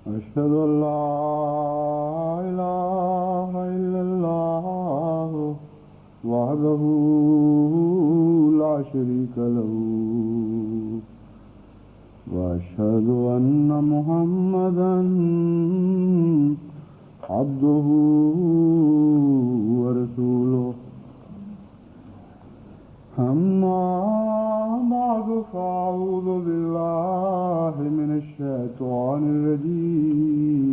أشهد أن لا إله إلا الله وحده لا شريك له وأشهد أن محمدا عبده ورسوله أما بعد فأعوذ بالله من الشيطان الرجيم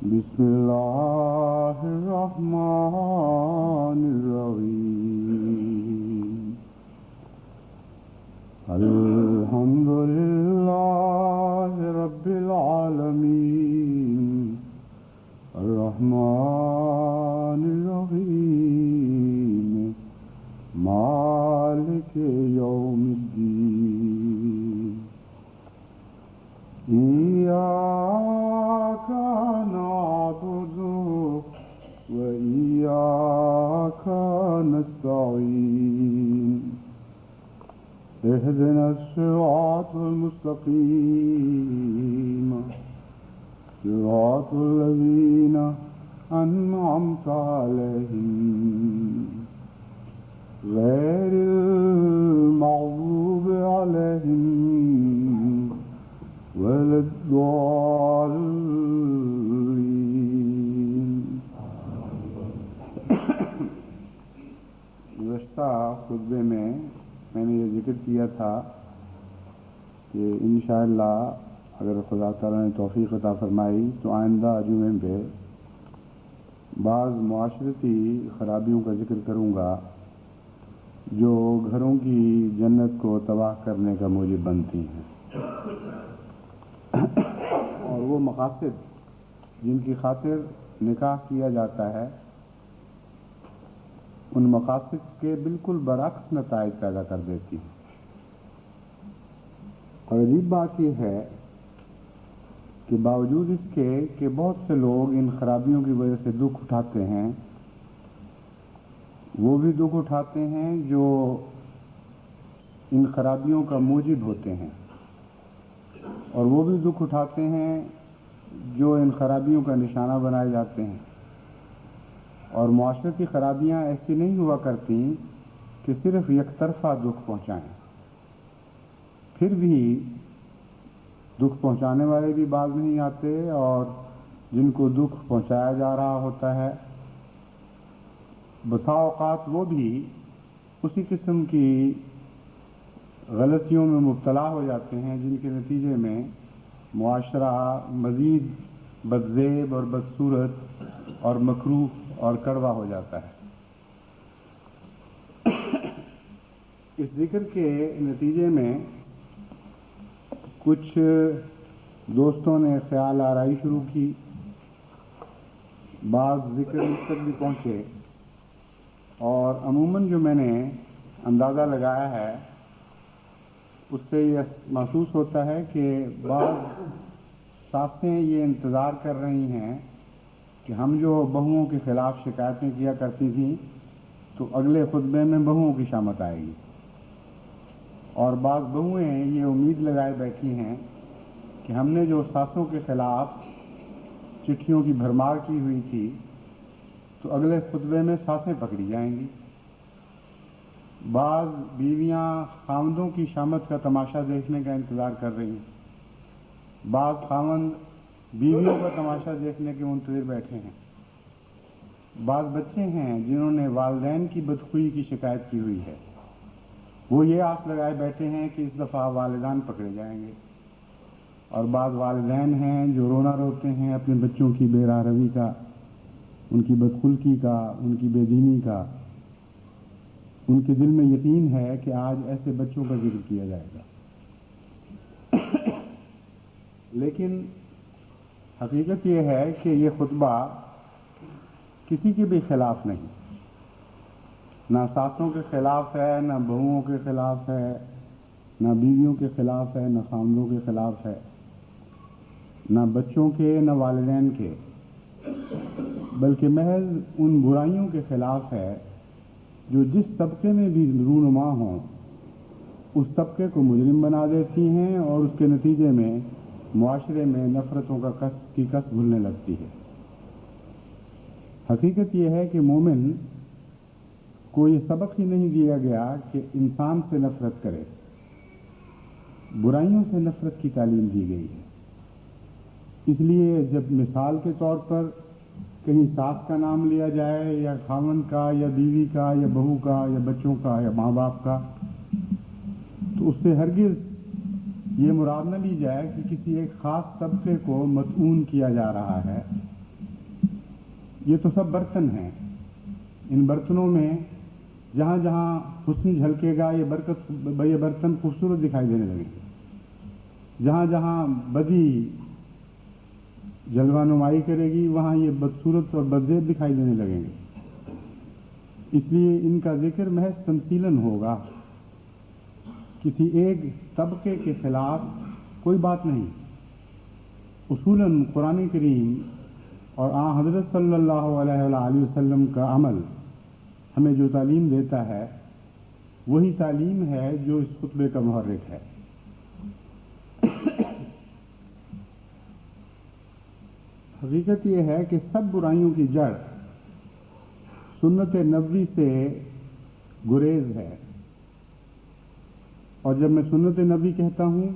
بسم الله الرحمن الرحيم الحمد لله رب العالمين الرحمن الرحيم مالك يوم الدين إياك نعبد وإياك نستعين اهدنا الصراط المستقيم صراط الذين أنعمت عليهم غير المغضوب عليهم ولا الضالين. گزشتہ خطبے میں نے یہ ذکر کیا تھا کہ انشاءاللہ اگر خدا تعالیٰ نے توفیق عطا فرمائی تو آئندہ جمعے پہ بعض معاشرتی خرابیوں کا ذکر کروں گا جو گھروں کی جنت کو تباہ کرنے کا موجب بنتی ہیں، اور وہ مقاصد جن کی خاطر نکاح کیا جاتا ہے ان مقاصد کے بالکل برعکس نتائج پیدا کر دیتی ہیں. اور عجیب بات یہ ہے کہ باوجود اس کے کہ بہت سے لوگ ان خرابیوں کی وجہ سے دکھ اٹھاتے ہیں، وہ بھی دکھ اٹھاتے ہیں جو ان خرابیوں کا موجب ہوتے ہیں، اور وہ بھی دکھ اٹھاتے ہیں جو ان خرابیوں کا نشانہ بنائے جاتے ہیں. اور معاشرتی خرابیاں ایسی نہیں ہوا کرتی کہ صرف یک طرفہ دکھ پہنچائیں، پھر بھی دکھ پہنچانے والے بھی باز نہیں آتے، اور جن کو دکھ پہنچایا جا رہا ہوتا ہے بسا اوقات وہ بھی اسی قسم کی غلطیوں میں مبتلا ہو جاتے ہیں جن کے نتیجے میں معاشرہ مزید بدزیب اور بدصورت اور مکروہ اور کڑوا ہو جاتا ہے. اس ذکر کے نتیجے میں کچھ دوستوں نے خیال آرائی شروع کی، بعض ذکر اس تک بھی پہنچے، اور عموماً جو میں نے اندازہ لگایا ہے اس سے یہ محسوس ہوتا ہے کہ بعض ساسیں یہ انتظار کر رہی ہیں کہ ہم جو بہوؤں کے خلاف شکایتیں کیا کرتی تھیں تو اگلے خطبے میں بہوؤں کی شامت آئے گی، اور بعض بہوئیں یہ امید لگائے بیٹھی ہیں کہ ہم نے جو ساسوں کے خلاف چٹھیوں کی بھرمار کی ہوئی تھی تو اگلے خطبے میں ساسیں پکڑی جائیں گی. بعض بیویاں خاوندوں کی شامت کا تماشا دیکھنے کا انتظار کر رہی ہیں، بعض خاوند بیویوں کا تماشا دیکھنے کے منتظر بیٹھے ہیں. بعض بچے ہیں جنہوں نے والدین کی بدخوئی کی شکایت کی ہوئی ہے، وہ یہ آس لگائے بیٹھے ہیں کہ اس دفعہ والدین پکڑے جائیں گے. اور بعض والدین ہیں جو رونا روتے ہیں اپنے بچوں کی بے راہ روی کا، ان کی بدخلقی کا، ان کی بے دینی کا. ان کے دل میں یقین ہے کہ آج ایسے بچوں کا ذکر کیا جائے گا، لیکن حقیقت یہ ہے کہ یہ خطبہ کسی کے بھی خلاف نہیں، نہ ساسوں کے خلاف ہے، نہ بہوؤں کے خلاف ہے، نہ بیویوں کے خلاف ہے، نہ خاندوں کے خلاف ہے، نہ بچوں کے نہ والدین کے، بلکہ محض ان برائیوں کے خلاف ہے جو جس طبقے میں بھی رونما ہوں اس طبقے کو مجرم بنا دیتی ہیں، اور اس کے نتیجے میں معاشرے میں نفرتوں کی کس بھولنے لگتی ہے۔ حقیقت یہ ہے کہ مومن کو یہ سبق ہی نہیں دیا گیا کہ انسان سے نفرت کرے، برائیوں سے نفرت کی تعلیم دی گئی ہے۔ اس لیے جب مثال کے طور پر کہیں ساس کا نام لیا جائے یا خاوند کا یا بیوی کا یا بہو کا یا بچوں کا یا ماں باپ کا، تو اس سے ہرگز یہ مراد نہ لی جائے کہ کسی ایک خاص طبقے کو مطعون کیا جا رہا ہے۔ یہ تو سب برتن ہیں، ان برتنوں میں جہاں جہاں حسن جھلکے گا یہ برتن خوبصورت دکھائی دینے لگیں گے، جہاں جہاں بدی جلوہ نمائی کرے گی وہاں یہ بدصورت اور بدزیب دکھائی دینے لگیں گے۔ اس لیے ان کا ذکر محض تمثیلاً ہوگا، کسی ایک طبقے کے خلاف کوئی بات نہیں۔ اصولاً قرآن کریم اور آن حضرت صلی اللہ علیہ وآلہ وسلم کا عمل ہمیں جو تعلیم دیتا ہے وہی تعلیم ہے جو اس خطبے کا محرک ہے۔ حقیقت یہ ہے کہ سب برائیوں کی جڑ سنت نبوی سے گریز ہے، اور جب میں سنت نبوی کہتا ہوں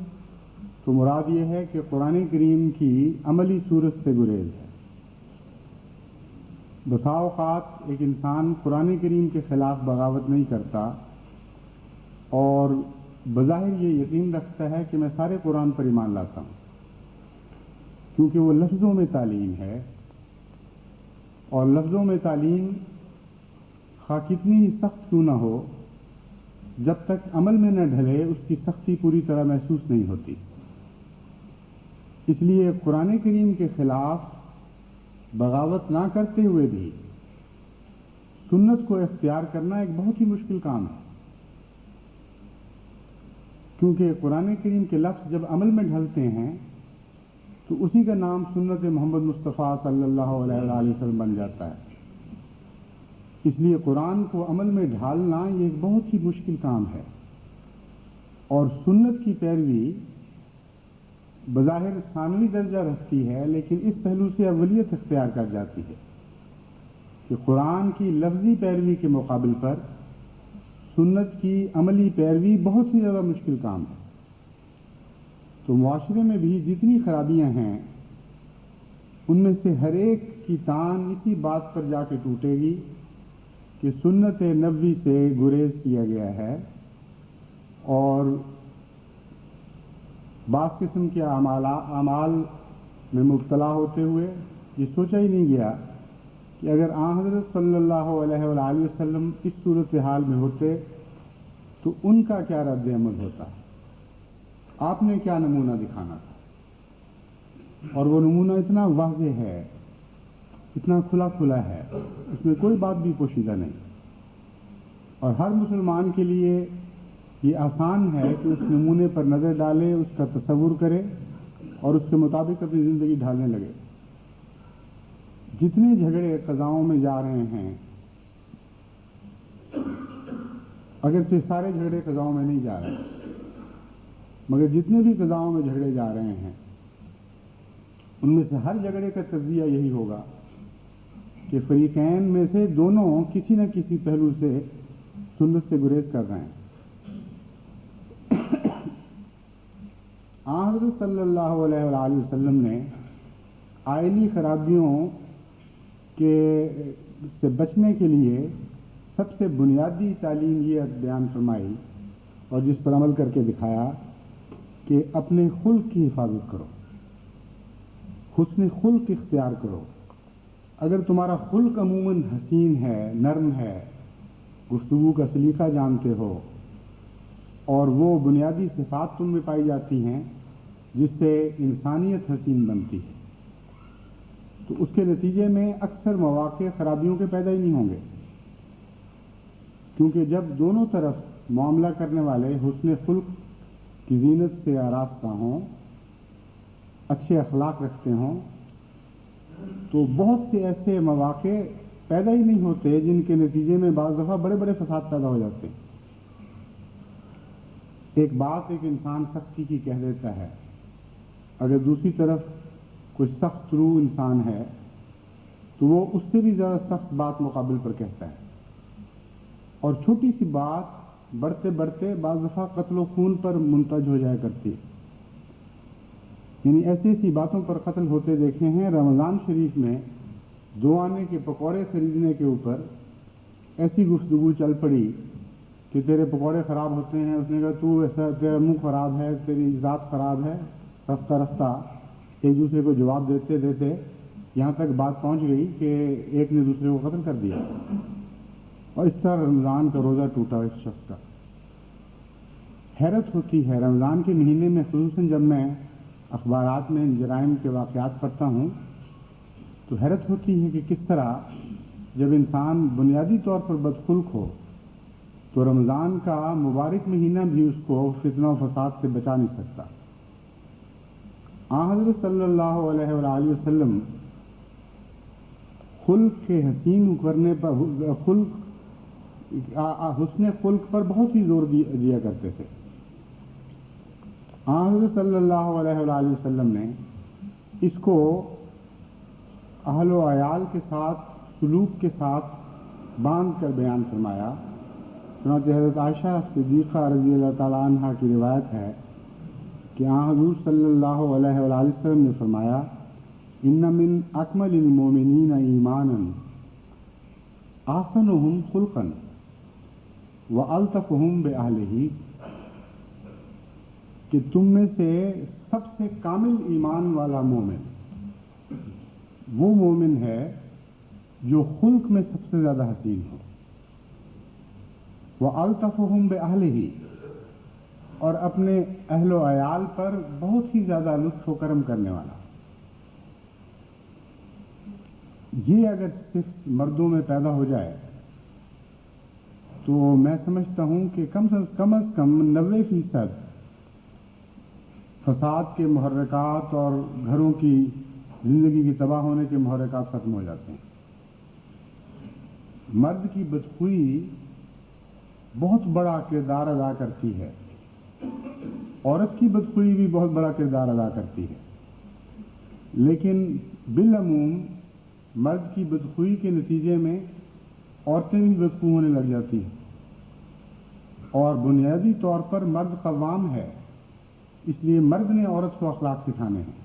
تو مراد یہ ہے کہ قرآن کریم کی عملی صورت سے گریز ہے۔ بسا اوقات ایک انسان قرآن کریم کے خلاف بغاوت نہیں کرتا اور بظاہر یہ یقین رکھتا ہے کہ میں سارے قرآن پر ایمان لاتا ہوں، کیونکہ وہ لفظوں میں تعلیم ہے، اور لفظوں میں تعلیم خواہ کتنی ہی سخت کیوں نہ ہو، جب تک عمل میں نہ ڈھلے اس کی سختی پوری طرح محسوس نہیں ہوتی۔ اس لیے قرآن کریم کے خلاف بغاوت نہ کرتے ہوئے بھی سنت کو اختیار کرنا ایک بہت ہی مشکل کام ہے، کیونکہ قرآن کریم کے لفظ جب عمل میں ڈھلتے ہیں تو اسی کا نام سنت محمد مصطفیٰ صلی اللہ علیہ وآلہ وسلم بن جاتا ہے۔ اس لیے قرآن کو عمل میں ڈھالنا یہ ایک بہت ہی مشکل کام ہے، اور سنت کی پیروی بظاہر ثانوی درجہ رکھتی ہے، لیکن اس پہلو سے اولیت اختیار کر جاتی ہے کہ قرآن کی لفظی پیروی کے مقابل پر سنت کی عملی پیروی بہت ہی زیادہ مشکل کام ہے۔ تو معاشرے میں بھی جتنی خرابیاں ہیں ان میں سے ہر ایک کی تان اسی بات پر جا کے ٹوٹے گی کہ سنت نبوی سے گریز کیا گیا ہے، اور بعض قسم کے اعمال میں مبتلا ہوتے ہوئے یہ سوچا ہی نہیں گیا کہ اگر آن حضرت صلی اللہ علیہ وآلہ وسلم اس صورتحال میں ہوتے تو ان کا کیا رد عمل ہوتا، آپ نے کیا نمونہ دکھانا تھا۔ اور وہ نمونہ اتنا واضح ہے، اتنا کھلا کھلا ہے، اس میں کوئی بات بھی پوشیدہ نہیں، اور ہر مسلمان کے لیے یہ آسان ہے کہ اس نمونے پر نظر ڈالے، اس کا تصور کرے اور اس کے مطابق اپنی زندگی ڈھالنے لگے۔ جتنے جھگڑے قضاؤں میں جا رہے ہیں، اگرچہ سارے جھگڑے قضاؤں میں نہیں جا رہے، مگر جتنے بھی قضاؤں میں جھگڑے جا رہے ہیں ان میں سے ہر جھگڑے کا تجزیہ یہی ہوگا کہ فریقین میں سے دونوں کسی نہ کسی پہلو سے سنت سے گریز کر رہے ہیں۔ حضرت صلی اللہ علیہ وآلہ وسلم نے آئلی خرابیوں سے بچنے کے لیے سب سے بنیادی تعلیم یہ بیان فرمائی اور جس پر عمل کر کے دکھایا کہ اپنے خلق کی حفاظت کرو، حسن خلق اختیار کرو۔ اگر تمہارا خلق عموماً حسین ہے، نرم ہے، گفتگو کا سلیقہ جانتے ہو، اور وہ بنیادی صفات تم میں پائی جاتی ہیں جس سے انسانیت حسین بنتی ہے، تو اس کے نتیجے میں اکثر مواقع خرابیوں کے پیدا ہی نہیں ہوں گے، کیونکہ جب دونوں طرف معاملہ کرنے والے حسن خلق کی زینت سے آراستہ ہوں، اچھے اخلاق رکھتے ہوں، تو بہت سے ایسے مواقع پیدا ہی نہیں ہوتے جن کے نتیجے میں بعض دفعہ بڑے بڑے فساد پیدا ہو جاتے ہیں۔ ایک بات ایک انسان سختی کی کہہ دیتا ہے، اگر دوسری طرف کوئی سخت روح انسان ہے تو وہ اس سے بھی زیادہ سخت بات مقابل پر کہتا ہے، اور چھوٹی سی بات بڑھتے بڑھتے بعض دفعہ قتل و خون پر منتج ہو جایا کرتی ہے۔ یعنی ایسی ایسی باتوں پر قتل ہوتے دیکھے ہیں۔ رمضان شریف میں 2 آنے کے پکوڑے خریدنے کے اوپر ایسی گفتگو چل پڑی کہ تیرے پکوڑے خراب ہوتے ہیں، اس نے کہا تو ایسا، تیرا منہ خراب ہے، تیری ذات خراب ہے۔ رفتہ رفتہ ایک دوسرے کو جواب دیتے دیتے یہاں تک بات پہنچ گئی کہ ایک نے دوسرے کو قتل کر دیا، اور اس طرح رمضان کا روزہ ٹوٹا اس شخص کا۔ حیرت ہوتی ہے رمضان کے مہینے میں، خصوصاً جب میں اخبارات میں ان جرائم کے واقعات پڑھتا ہوں تو حیرت ہوتی ہے کہ کس طرح جب انسان بنیادی طور پر بدخلق ہو تو رمضان کا مبارک مہینہ بھی اس کو فتنہ و فساد سے بچا نہیں سکتا۔ آن حضرت صلی اللہ علیہ وآلہ وسلم خلق کے حسین کرنے پر، حسن خلق پر بہت ہی زور دیا کرتے تھے۔ آن حضرت صلی اللہ علیہ وآلہ وسلم نے اس کو اہل و عیال کے ساتھ سلوک کے ساتھ باندھ کر بیان فرمایا۔ چنانچہ حضرت عائشہ صدیقہ رضی اللہ تعالیٰ عنہ کی روایت ہے کہ آن حضور صلی اللہ علیہ وآلہ وسلم نے فرمایا، ان من اکمل المومنین ایمانا احسنہم خلقا والطفہم باہلہ، کہ تم میں سے سب سے کامل ایمان والا مومن وہ مومن ہے جو خلق میں سب سے زیادہ حسین ہو، وَأَلْطَفُهُمْ بِأَهْلِهِ، اور اپنے اہل و عیال پر بہت ہی زیادہ لطف و کرم کرنے والا۔ یہ اگر صرف مردوں میں پیدا ہو جائے تو میں سمجھتا ہوں کہ کم از کم 90% فساد کے محرکات اور گھروں کی زندگی کی تباہ ہونے کے محرکات ختم ہو جاتے ہیں۔ مرد کی بدخوئی بہت بڑا کردار ادا کرتی ہے، عورت کی بدخوئی بھی بہت بڑا کردار ادا کرتی ہے، لیکن بالعموم مرد کی بدخوئی کے نتیجے میں عورتیں بھی بدخو ہونے لگ جاتی ہیں، اور بنیادی طور پر مرد قوام ہے، اس لیے مرد نے عورت کو اخلاق سکھانے ہیں۔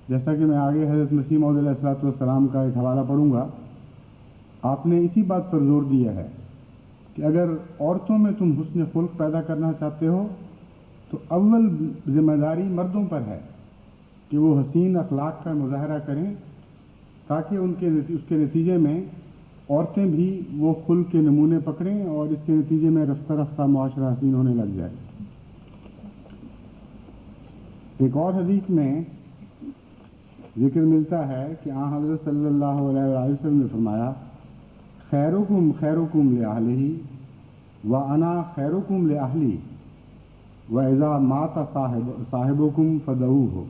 جیسا کہ میں آگے حضرت مسیح موعود علیہ السلام کا ایک حوالہ پڑھوں گا، آپ نے اسی بات پر زور دیا ہے کہ اگر عورتوں میں تم حسن خلق پیدا کرنا چاہتے ہو تو اول ذمہ داری مردوں پر ہے کہ وہ حسین اخلاق کا مظاہرہ کریں، تاکہ اس کے نتیجے میں عورتیں بھی وہ خلق کے نمونے پکڑیں اور اس کے نتیجے میں رفتہ رفتہ معاشرہ حسین ہونے لگ جائے۔ ایک اور حدیث میں ذکر ملتا ہے کہ آن حضرت صلی اللہ علیہ وآلہ وسلم نے فرمایا، خیرکم خیرکم لأہلہ وأنا خیرکم لأہلی وإذا مات صاحبکم فدعوہ۔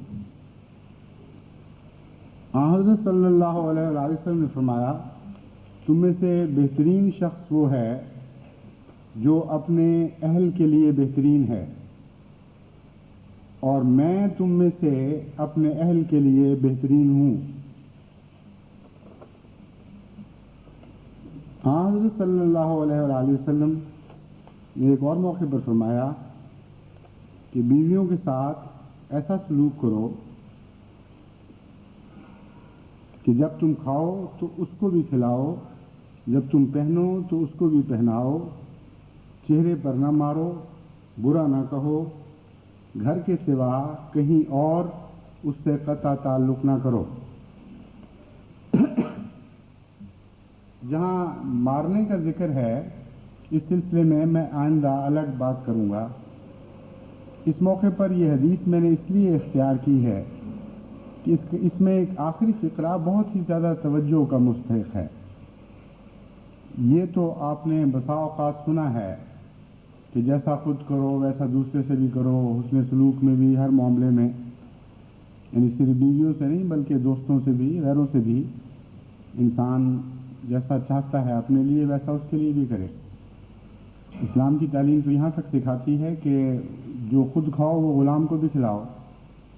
آن حضرت صلی اللہ علیہ وآلہ وسلم نے فرمایا، تم میں سے بہترین شخص وہ ہے جو اپنے اہل کے لیے بہترین ہے، اور میں تم میں سے اپنے اہل کے لیے بہترین ہوں۔ حضرت صلی اللہ علیہ وآلہ وسلم نے ایک اور موقع پر فرمایا کہ بیویوں کے ساتھ ایسا سلوک کرو کہ جب تم کھاؤ تو اس کو بھی کھلاؤ، جب تم پہنو تو اس کو بھی پہناؤ، چہرے پر نہ مارو، برا نہ کہو، گھر کے سوا کہیں اور اس سے قطع تعلق نہ کرو۔ جہاں مارنے کا ذکر ہے اس سلسلے میں آئندہ الگ بات کروں گا۔ اس موقع پر یہ حدیث میں نے اس لیے اختیار کی ہے کہ اس میں ایک آخری فقرہ بہت ہی زیادہ توجہ کا مستحق ہے۔ یہ تو آپ نے بسا اوقات سنا ہے کہ جیسا خود کرو ویسا دوسرے سے بھی کرو، حسن سلوک میں بھی، ہر معاملے میں، یعنی صرف بیویوں سے نہیں بلکہ دوستوں سے بھی، غیروں سے بھی، انسان جیسا چاہتا ہے اپنے لیے ویسا اس کے لیے بھی کرے۔ اسلام کی تعلیم تو یہاں تک سکھاتی ہے کہ جو خود کھاؤ وہ غلام کو بھی کھلاؤ،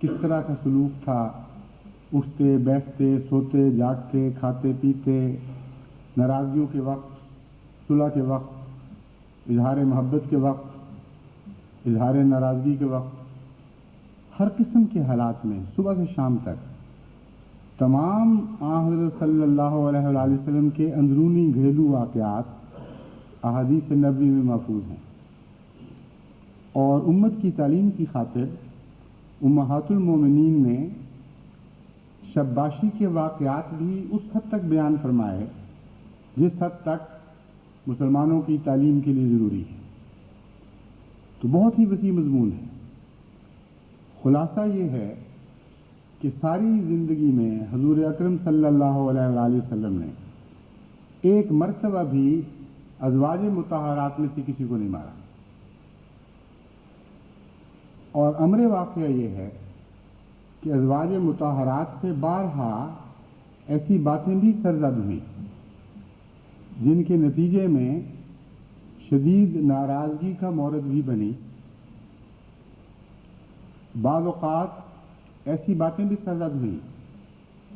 کس طرح کا سلوک تھا، اٹھتے بیٹھتے سوتے جاگتے کھاتے پیتے، ناراضگیوں کے وقت، صلح کے وقت، اظہار محبت کے وقت، اظہار ناراضگی کے وقت، ہر قسم کے حالات میں صبح سے شام تک تمام حضرت صلی اللہ علیہ وآلہ وسلم کے اندرونی گھریلو واقعات احادیث نبوی میں محفوظ ہیں، اور امت کی تعلیم کی خاطر امہات المومنین نے شباشی کے واقعات بھی اس حد تک بیان فرمائے جس حد تک مسلمانوں کی تعلیم کے لیے ضروری ہے۔ تو بہت ہی وسیع مضمون ہے۔ خلاصہ یہ ہے کہ ساری زندگی میں حضور اکرم صلی اللہ علیہ وآلہ وسلم نے ایک مرتبہ بھی ازواج مطہرات میں سے کسی کو نہیں مارا، اور امر واقعہ یہ ہے کہ ازواج مطہرات سے بارہا ایسی باتیں بھی سرزد ہوئیں جن کے نتیجے میں شدید ناراضگی کا مورد بھی بنی۔ بعض اوقات ایسی باتیں بھی سرزد ہوئیں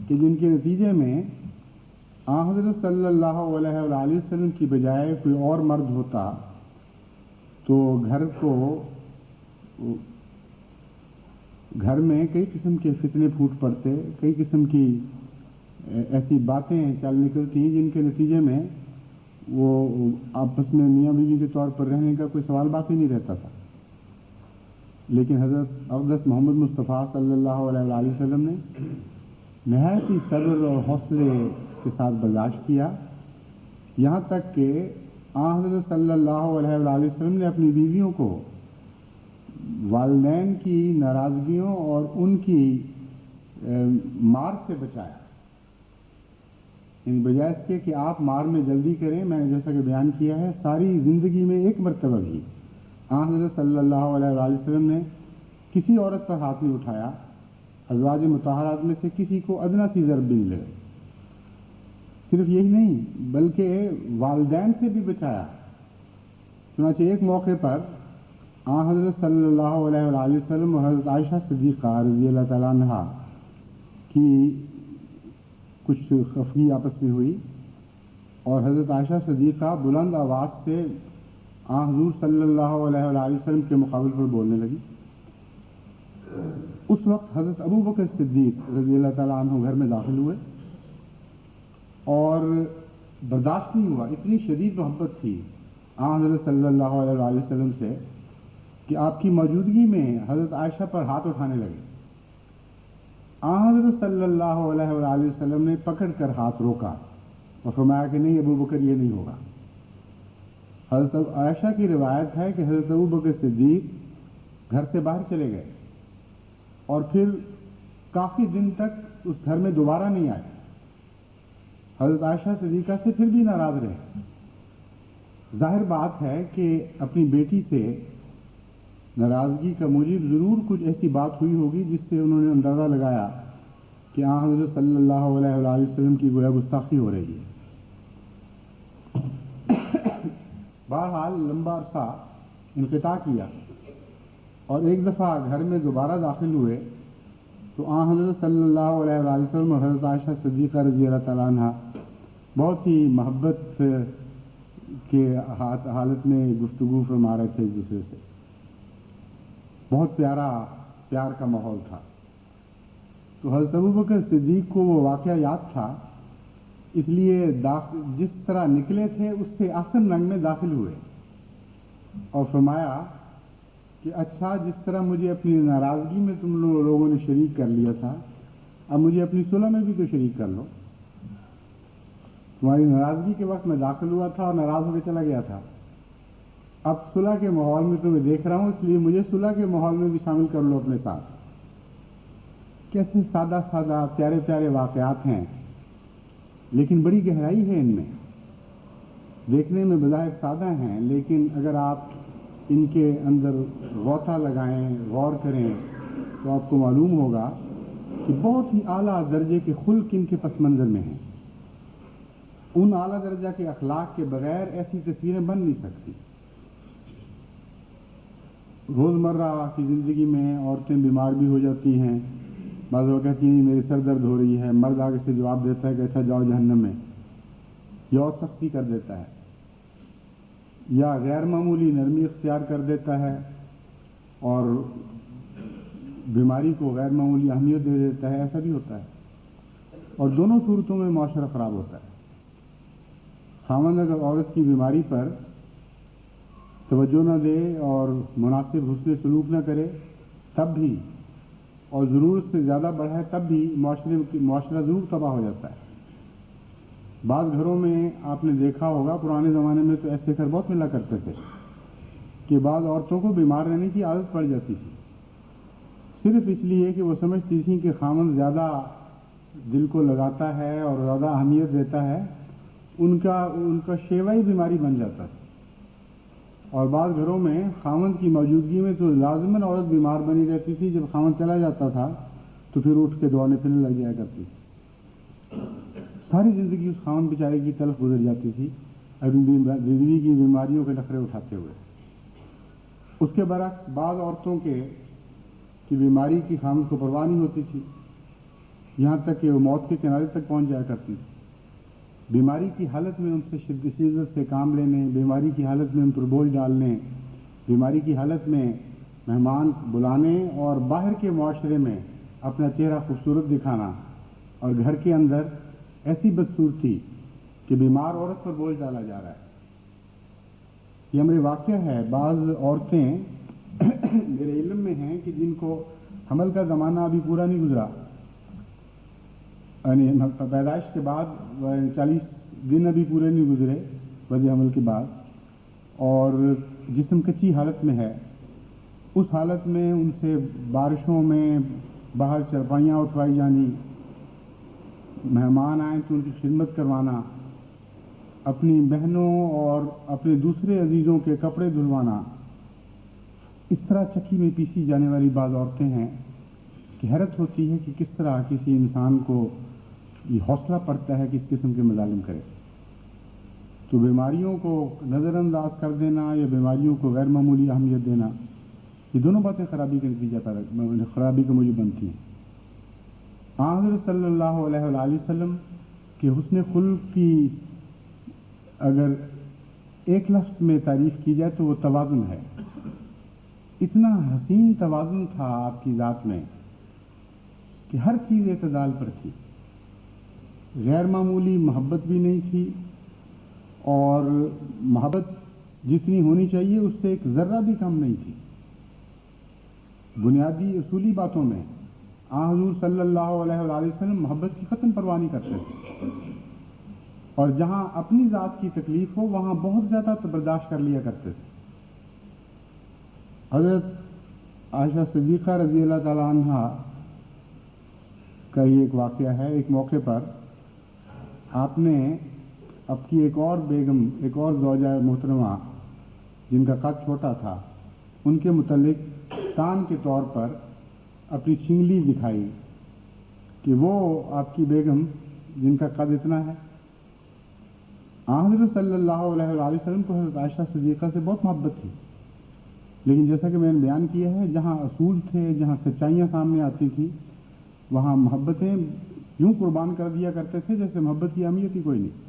کہ جن کے نتیجے میں حضرت صلی اللہ علیہ وآلہ وسلم کی بجائے کوئی اور مرد ہوتا تو گھر میں کئی قسم کے فتنے پھوٹ پڑتے، کئی قسم کی ایسی باتیں چل نکلتی جن کے نتیجے میں وہ آپس میں میاں بیوی کے طور پر رہنے کا کوئی سوال باقی نہیں رہتا تھا۔ لیکن حضرت اقدس محمد مصطفیٰ صلی اللہ علیہ وآلہ وسلم نے نہایت ہی صبر اور حوصلے کے ساتھ برداشت کیا، یہاں تک کہ حضرت صلی اللہ علیہ وآلہ وسلم نے اپنی بیویوں کو والدین کی ناراضگیوں اور ان کی مار سے بچایا۔ یعنی بجائے اس کے کہ آپ مار میں جلدی کریں، میں نے جیسا کہ بیان کیا ہے ساری زندگی میں ایک مرتبہ بھی حضرت صلی اللہ علیہ وآلہ وسلم نے کسی عورت پر ہاتھ نہیں اٹھایا، ازواج مطہرات میں سے کسی کو ادنا سی ضرب بھی نہیں لگی۔ صرف یہی نہیں بلکہ والدین سے بھی بچایا۔ چنانچہ ایک موقع پر حضرت صلی اللہ علیہ وآلہ وسلم اور حضرت عائشہ صدیقہ رضی اللہ تعالیٰ عنہا کی کچھ خفگی آپس میں ہوئی، اور حضرت عائشہ صدیقہ بلند آواز سے حضور صلی اللہ علیہ وآلہ وسلم کے مقابل پر بولنے لگی۔ اس وقت حضرت ابو بکر صدیق رضی اللہ تعالیٰ عنہ گھر میں داخل ہوئے، اور برداشت نہیں ہوا، اتنی شدید محبت تھی حضرت صلی اللہ علیہ وآلہ وسلم سے کہ آپ کی موجودگی میں حضرت عائشہ پر ہاتھ اٹھانے لگے۔ حضرت صلی اللہ علیہ وآلہ وسلم نے پکڑ کر ہاتھ روکا اور فرمایا کہ نہیں ابو بکر، یہ نہیں ہوگا۔ حضرت عائشہ کی روایت ہے کہ حضرت ابو بکر صدیق گھر سے باہر چلے گئے اور پھر کافی دن تک اس گھر میں دوبارہ نہیں آئے۔ حضرت عائشہ صدیقہ سے پھر بھی ناراض رہے۔ ظاہر بات ہے کہ اپنی بیٹی سے ناراضگی کا موجب ضرور کچھ ایسی بات ہوئی ہوگی جس سے انہوں نے اندازہ لگایا کہ حضرت صلی اللہ علیہ وآلہ وسلم کی گویا گستاخی ہو رہی ہے۔ بہرحال لمبا عرصہ انقطاع کیا، اور ایک دفعہ گھر میں دوبارہ داخل ہوئے تو حضرت صلی اللہ علیہ وآلہ وسلم اور حضرت عائشہ صدیقہ رضی اللہ تعالیٰ عنہ بہت ہی محبت کے حالت میں گفتگو فرما رہے تھے ایک دوسرے سے۔ بہت پیار کا ماحول تھا۔ تو حضرت ابو بکر صدیق کو وہ واقعہ یاد تھا، اس لیے جس طرح نکلے تھے اس سے آسن رنگ میں داخل ہوئے اور فرمایا کہ اچھا، جس طرح مجھے اپنی ناراضگی میں تم لوگوں نے شریک کر لیا تھا، اب مجھے اپنی صلح میں بھی تو شریک کر لو۔ تمہاری ناراضگی کے وقت میں داخل ہوا تھا اور ناراض ہو کے چلا گیا تھا، اب صلح کے ماحول میں تمہیں دیکھ رہا ہوں، اس لیے مجھے صلح کے ماحول میں بھی شامل کر لو اپنے ساتھ۔ کیسے سادہ سادہ پیارے پیارے واقعات ہیں، لیکن بڑی گہرائی ہے ان میں۔ دیکھنے میں بظاہر سادہ ہیں، لیکن اگر آپ ان کے اندر غوطہ لگائیں، غور کریں، تو آپ کو معلوم ہوگا کہ بہت ہی اعلیٰ درجے کے خلق ان کے پس منظر میں ہیں۔ ان اعلیٰ درجہ کے اخلاق کے بغیر ایسی تصویریں بن نہیں سکتی۔ روزمرہ کی زندگی میں عورتیں بیمار بھی ہو جاتی ہیں، بعض وہ کہتی ہیں میری سر درد ہو رہی ہے، مرد آگے سے جواب دیتا ہے کہ اچھا جاؤ جہنم میں، یا اور سختی کر دیتا ہے، یا غیر معمولی نرمی اختیار کر دیتا ہے اور بیماری کو غیر معمولی اہمیت دے دیتا ہے، ایسا بھی ہوتا ہے۔ اور دونوں صورتوں میں معاشرہ خراب ہوتا ہے۔ خاوند اگر عورت کی بیماری پر توجہ نہ دے اور مناسب حسن سلوک نہ کرے تب بھی، اور ضرورت سے زیادہ بڑھائے تب بھی معاشرہ ضرور تباہ ہو جاتا ہے۔ بعض گھروں میں آپ نے دیکھا ہوگا، پرانے زمانے میں تو ایسے گھر بہت ملا کرتے تھے کہ بعض عورتوں کو بیمار رہنے کی عادت پڑ جاتی تھی، صرف اس لیے کہ وہ سمجھتی تھیں کہ خاوند زیادہ دل کو لگاتا ہے اور زیادہ اہمیت دیتا ہے، ان کا شیوا ہی بیماری بن جاتا تھا۔ اور بعض گھروں میں خاوند کی موجودگی میں تو لازماً عورت بیمار بنی رہتی تھی، جب خاوند چلا جاتا تھا تو پھر اٹھ کے دوڑنے پھرنے لگ جایا کرتی تھی۔ ساری زندگی اس خاوند بیچارے کی تلخ گزر جاتی تھی اپنی بیوی کی بیماریوں کے نخرے اٹھاتے ہوئے۔ اس کے برعکس بعض عورتوں کی بیماری کی خاوند کو پرواہ نہیں ہوتی تھی، یہاں تک کہ وہ موت کے کنارے تک پہنچ جایا کرتی تھی۔ بیماری کی حالت میں ان سے شدت سے کام لینے، بیماری کی حالت میں ان پر بوجھ ڈالنے، بیماری کی حالت میں مہمان بلانے اور باہر کے معاشرے میں اپنا چہرہ خوبصورت دکھانا، اور گھر کے اندر ایسی بدصورتی کہ بیمار عورت پر بوجھ ڈالا جا رہا ہے۔ یہ ہمارے واقعہ ہے، بعض عورتیں میرے علم میں ہیں کہ جن کو حمل کا زمانہ ابھی پورا نہیں گزرا، یعنی پیدائش کے بعد 40 دن ابھی پورے نہیں گزرے وضع حمل کے بعد، اور جسم کچی حالت میں ہے، اس حالت میں ان سے بارشوں میں باہر چرپائیاں اٹھوائی جانی، مہمان آئیں تو ان کی خدمت کروانا، اپنی بہنوں اور اپنے دوسرے عزیزوں کے کپڑے دھلوانا، اس طرح چکی میں پیسی جانے والی بعض عورتیں ہیں کہ حیرت ہوتی ہے کہ کس طرح کسی انسان کو یہ حوصلہ پڑتا ہے کہ اس قسم کے مظالم کرے۔ تو بیماریوں کو نظر انداز کر دینا یا بیماریوں کو غیر معمولی اہمیت دینا، یہ دونوں باتیں خرابی کا نتیجہ خرابی کا موجب بنتی ہیں۔ حضرت صلی اللہ علیہ وآلہ وسلم کے حسن خلق کی اگر ایک لفظ میں تعریف کی جائے تو وہ توازن ہے۔ اتنا حسین توازن تھا آپ کی ذات میں کہ ہر چیز اعتدال پر تھی، غیر معمولی محبت بھی نہیں تھی، اور محبت جتنی ہونی چاہیے اس سے ایک ذرہ بھی کم نہیں تھی۔ بنیادی اصولی باتوں میں حضور صلی اللہ علیہ وآلہ وسلم محبت کی قطعاً پرواہ نہیں کرتے تھے، اور جہاں اپنی ذات کی تکلیف ہو وہاں بہت زیادہ برداشت کر لیا کرتے تھے۔ حضرت عائشہ صدیقہ رضی اللہ تعالیٰ عنہ کا یہ ایک واقعہ ہے، ایک موقع پر آپ نے اب کی ایک اور بیگم، ایک اور زوجہ محترمہ جن کا قد چھوٹا تھا، ان کے متعلق تان کے طور پر اپنی چنگلی دکھائی کہ وہ آپ کی بیگم جن کا قد اتنا ہے۔ حضرت صلی اللہ علیہ وآلہ وسلم کو حضرت عائشہ صدیقہ سے بہت محبت تھی، لیکن جیسا کہ میں نے بیان کیا ہے، جہاں اصول تھے، جہاں سچائیاں سامنے آتی تھیں، وہاں محبتیں یوں قربان کر دیا کرتے تھے جیسے محبت کی اہمیت ہی کوئی نہیں۔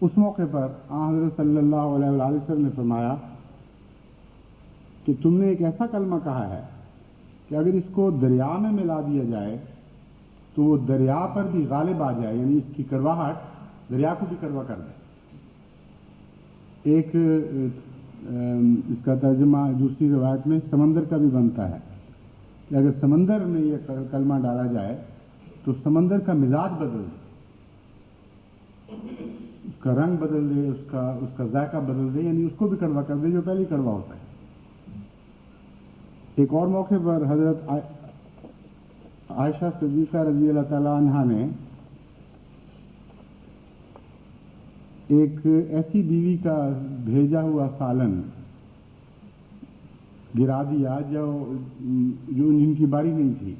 اس موقع پر حضرت صلی اللہ علیہ وآلہ وسلم نے فرمایا کہ تم نے ایک ایسا کلمہ کہا ہے کہ اگر اس کو دریا میں ملا دیا جائے تو وہ دریا پر بھی غالب آ جائے، یعنی اس کی کڑواہٹ دریا کو بھی کڑوا کر دے۔ ایک اس کا ترجمہ دوسری روایت میں سمندر کا بھی بنتا ہے کہ اگر سمندر میں یہ کلمہ ڈالا جائے تو سمندر کا مزاج بدل دے، اس کا رنگ بدل دے، اس کا ذائقہ بدل دے، یعنی اس کو بھی کڑوا کر دے جو پہلے کڑوا ہوتا ہے۔ ایک اور موقع پر حضرت عائشہ صدیقہ رضی اللہ تعالیٰ عنہ نے ایک ایسی بیوی کا بھیجا ہوا سالن گرا دیا جو جن کی باری نہیں تھی۔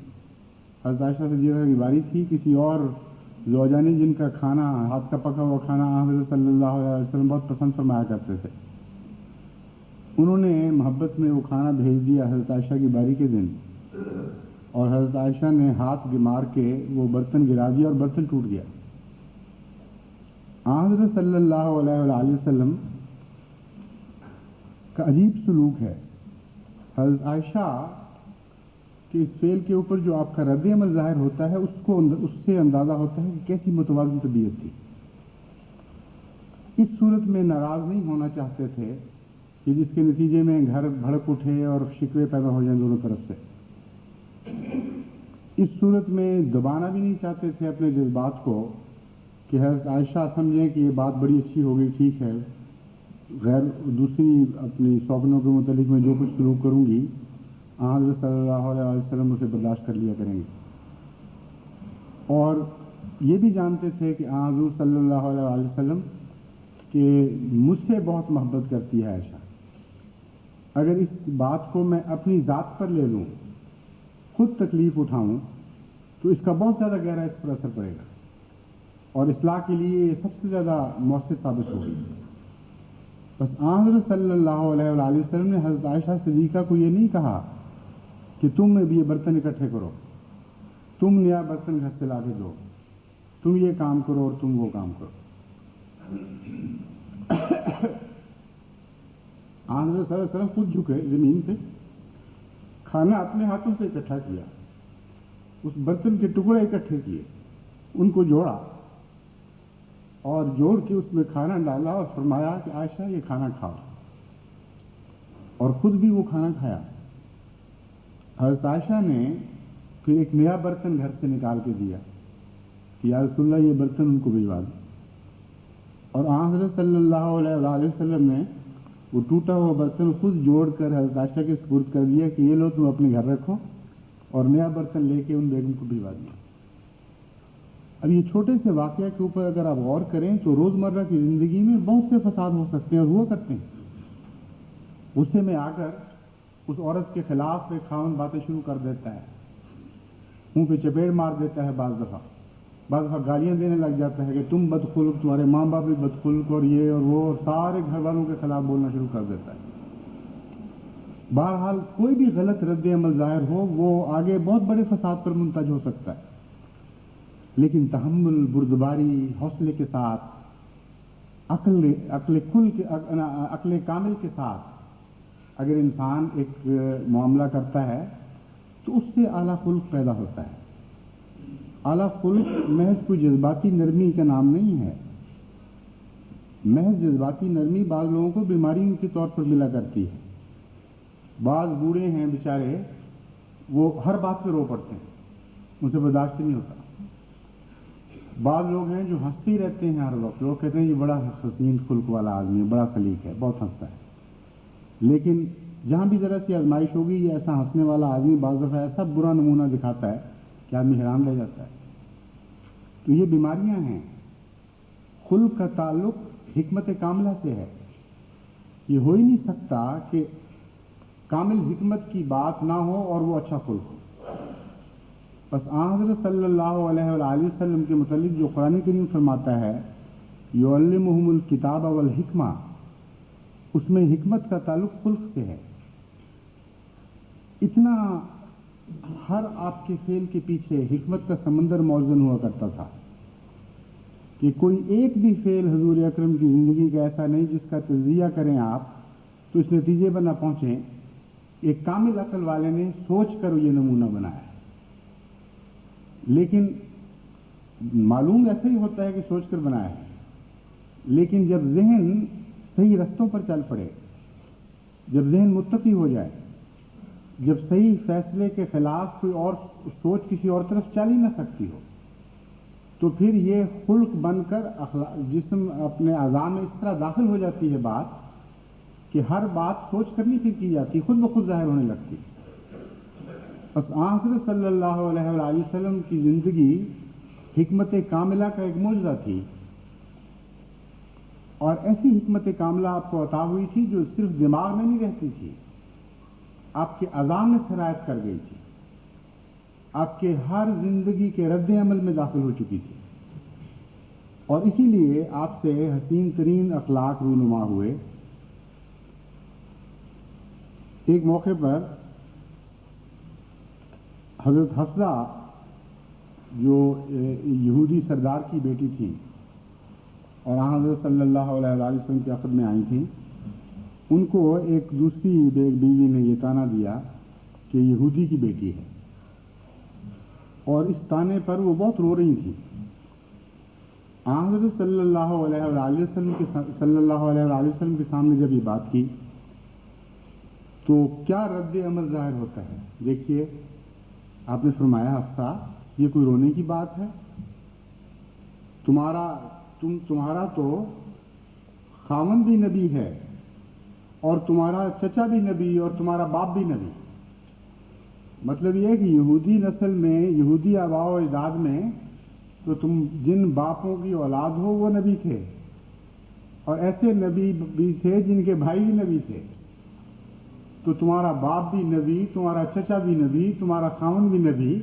حضرت عائشہ صدیقہ کی باری تھی، کسی اور زوجہ نے جن کا کھانا، ہاتھ کا پکا ہوا کھانا حضرت صلی اللہ علیہ وسلم بہت پسند فرمایا کرتے تھے، انہوں نے محبت میں وہ کھانا بھیج دیا حضرت عائشہ کی باری کے دن، اور حضرت عائشہ نے ہاتھ مار کے وہ برتن گرا دیا اور برتن ٹوٹ گیا۔ حضرت صلی اللہ علیہ وآلہ وسلم کا عجیب سلوک ہے۔ حضرت عائشہ کہ اس فعل کے اوپر جو آپ کا رد عمل ظاہر ہوتا ہے اس سے اندازہ ہوتا ہے کہ کیسی متوازن طبیعت تھی۔ اس صورت میں ناراض نہیں ہونا چاہتے تھے کہ جس کے نتیجے میں گھر بھڑک اٹھے اور شکوے پیدا ہو جائیں دونوں طرف سے۔ اس صورت میں دبانا بھی نہیں چاہتے تھے اپنے جذبات کو کہ حضرت عائشہ سمجھیں کہ یہ بات بڑی اچھی ہو گئی، ٹھیک ہے، غیر دوسری اپنی سوگنوں کے متعلق میں جو کچھ سلوک کروں گی حضرت صلی اللہ علیہ وسلم اسے برداشت کر لیا کریں گے۔ اور یہ بھی جانتے تھے کہ حضور صلی اللہ علیہ وسلم کہ مجھ سے بہت محبت کرتی ہے عائشہ، اگر اس بات کو میں اپنی ذات پر لے لوں، خود تکلیف اٹھاؤں، تو اس کا بہت زیادہ گہرا اس پر اثر پڑے گا اور اصلاح کے لیے یہ سب سے زیادہ مؤثر ثابت ہوگی۔ بس حضرت صلی اللہ علیہ وآلہ وسلم نے حضرت عائشہ صدیقہ کو یہ نہیں کہا کہ تم بھی یہ برتن اکٹھے کرو، تم نیا برتن گھر سے لا کے دو، تم یہ کام کرو اور تم وہ کام کرو۔ حضرت صلی اللہ علیہ وسلم خود جھکے زمین پہ، کھانا اپنے ہاتھوں سے اکٹھا کیا، اس برتن کے ٹکڑے اکٹھے کیے، ان کو جوڑا اور جوڑ کے اس میں کھانا ڈالا اور فرمایا کہ عائشہ یہ کھانا کھاؤ، اور خود بھی وہ کھانا کھایا۔ حضرت عائشہ نے پھر ایک نیا برتن گھر سے نکال کے دیا کہ یا رسول اللہ یہ برتن ان کو بھجوا دیں، اور حضرت صلی اللہ علیہ وآلہ وسلم نے وہ ٹوٹا ہوا برتن خود جوڑ کر حضرت عائشہ کے سپرد کر دیا کہ یہ لو تم اپنے گھر رکھو، اور نیا برتن لے کے ان بیگم کو بھجوا دیا۔ اب یہ چھوٹے سے واقعہ کے اوپر اگر آپ غور کریں تو روزمرہ کی زندگی میں بہت سے فساد ہو سکتے ہیں اور ہوا کرتے ہیں۔ غصے میں آ کر اس عورت کے خلاف ایک خاوند باتیں شروع کر دیتا ہے، منہ پہ چپیڑ مار دیتا ہے، بعض دفعہ گالیاں دینے لگ جاتا ہے کہ تم بدخلق، تمہارے ماں باپ بھی بدخلق، اور یہ اور وہ، اور سارے گھر والوں کے خلاف بولنا شروع کر دیتا ہے۔ بہرحال کوئی بھی غلط رد عمل ظاہر ہو وہ آگے بہت بڑے فساد پر منتج ہو سکتا ہے، لیکن تحمل، بردباری، حوصلے کے ساتھ، عقل کامل کے ساتھ اگر انسان ایک معاملہ کرتا ہے تو اس سے اعلیٰ خلق پیدا ہوتا ہے۔ اعلیٰ خلق محض کوئی جذباتی نرمی کا نام نہیں ہے۔ محض جذباتی نرمی بعض لوگوں کو بیماری کے طور پر ملا کرتی ہے۔ بعض بوڑھے ہیں بیچارے، وہ ہر بات پہ رو پڑتے ہیں، ان سے برداشت نہیں ہوتا۔ بعض لوگ ہیں جو ہنستے رہتے ہیں ہر وقت، لوگ کہتے ہیں یہ بڑا حسین خلق والا آدمی ہے، بڑا خلیق ہے، بہت ہنستا ہے، لیکن جہاں بھی ذرا سی آزمائش ہوگی یہ ایسا ہنسنے والا آدمی بعض دفعہ ایسا برا نمونہ دکھاتا ہے کہ آدمی حیران رہ جاتا ہے۔ تو یہ بیماریاں ہیں۔ خلق کا تعلق حکمت کاملہ سے ہے۔ یہ ہو ہی نہیں سکتا کہ کامل حکمت کی بات نہ ہو اور وہ اچھا خلق ہو۔ بس حضرت صلی اللہ علیہ وآلہ وسلم کے متعلق جو قرآن کریم فرماتا ہے یعلمہم الکتاب والحکمہ، اس میں حکمت کا تعلق خلق سے ہے۔ اتنا ہر آپ کے فعل کے پیچھے حکمت کا سمندر موزن ہوا کرتا تھا کہ کوئی ایک بھی فعل حضور اکرم کی زندگی کا ایسا نہیں جس کا تجزیہ کریں آپ تو اس نتیجے پر نہ پہنچیں ایک کامل عقل والے نے سوچ کر یہ نمونہ بنایا ہے۔ لیکن معلوم ایسا ہی ہوتا ہے کہ سوچ کر بنایا ہے، لیکن جب ذہن صحیح رستوں پر چل پڑے، جب ذہن متقی ہو جائے، جب صحیح فیصلے کے خلاف کوئی اور سوچ کسی اور طرف چل ہی نہ سکتی ہو، تو پھر یہ خلق بن کر جسم اپنے اعضاء میں اس طرح داخل ہو جاتی ہے بات کہ ہر بات سوچ کر نہیں پھر کی جاتی، خود بخود ظاہر ہونے لگتی۔ بس حضرت صلی اللہ علیہ وآلہ وسلم کی زندگی حکمت کاملہ کا ایک معجزہ تھی، اور ایسی حکمت کاملہ آپ کو عطا ہوئی تھی جو صرف دماغ میں نہیں رہتی تھی، آپ کے اعضاء میں سرایت کر گئی تھی، آپ کے ہر زندگی کے رد عمل میں داخل ہو چکی تھی، اور اسی لیے آپ سے حسین ترین اخلاق رونما ہوئے۔ ایک موقع پر حضرت حفصہ جو یہودی سردار کی بیٹی تھی اور حضرت صلی اللہ علیہ وسلم کے عقد میں آئی تھیں، ان کو ایک دوسری بیوی نے یہ طعنہ دیا کہ یہودی کی بیٹی ہے، اور اس طعنے پر وہ بہت رو رہی تھی۔ حضرت صلی اللہ علیہ وسلم کے سامنے جب یہ بات کی تو کیا رد عمل ظاہر ہوتا ہے؟ دیکھیے، آپ نے فرمایا حفصہ یہ کوئی رونے کی بات ہے؟ تمہارا تو خاوند بھی نبی ہے اور تمہارا چچا بھی نبی اور تمہارا باپ بھی نبی۔ مطلب یہ ہے کہ یہودی نسل میں، یہودی آباء و اجداد میں تو تم جن باپوں کی اولاد ہو وہ نبی تھے، اور ایسے نبی بھی تھے جن کے بھائی بھی نبی تھے۔ تو تمہارا باپ بھی نبی، تمہارا چچا بھی نبی، تمہارا خاوند بھی نبی،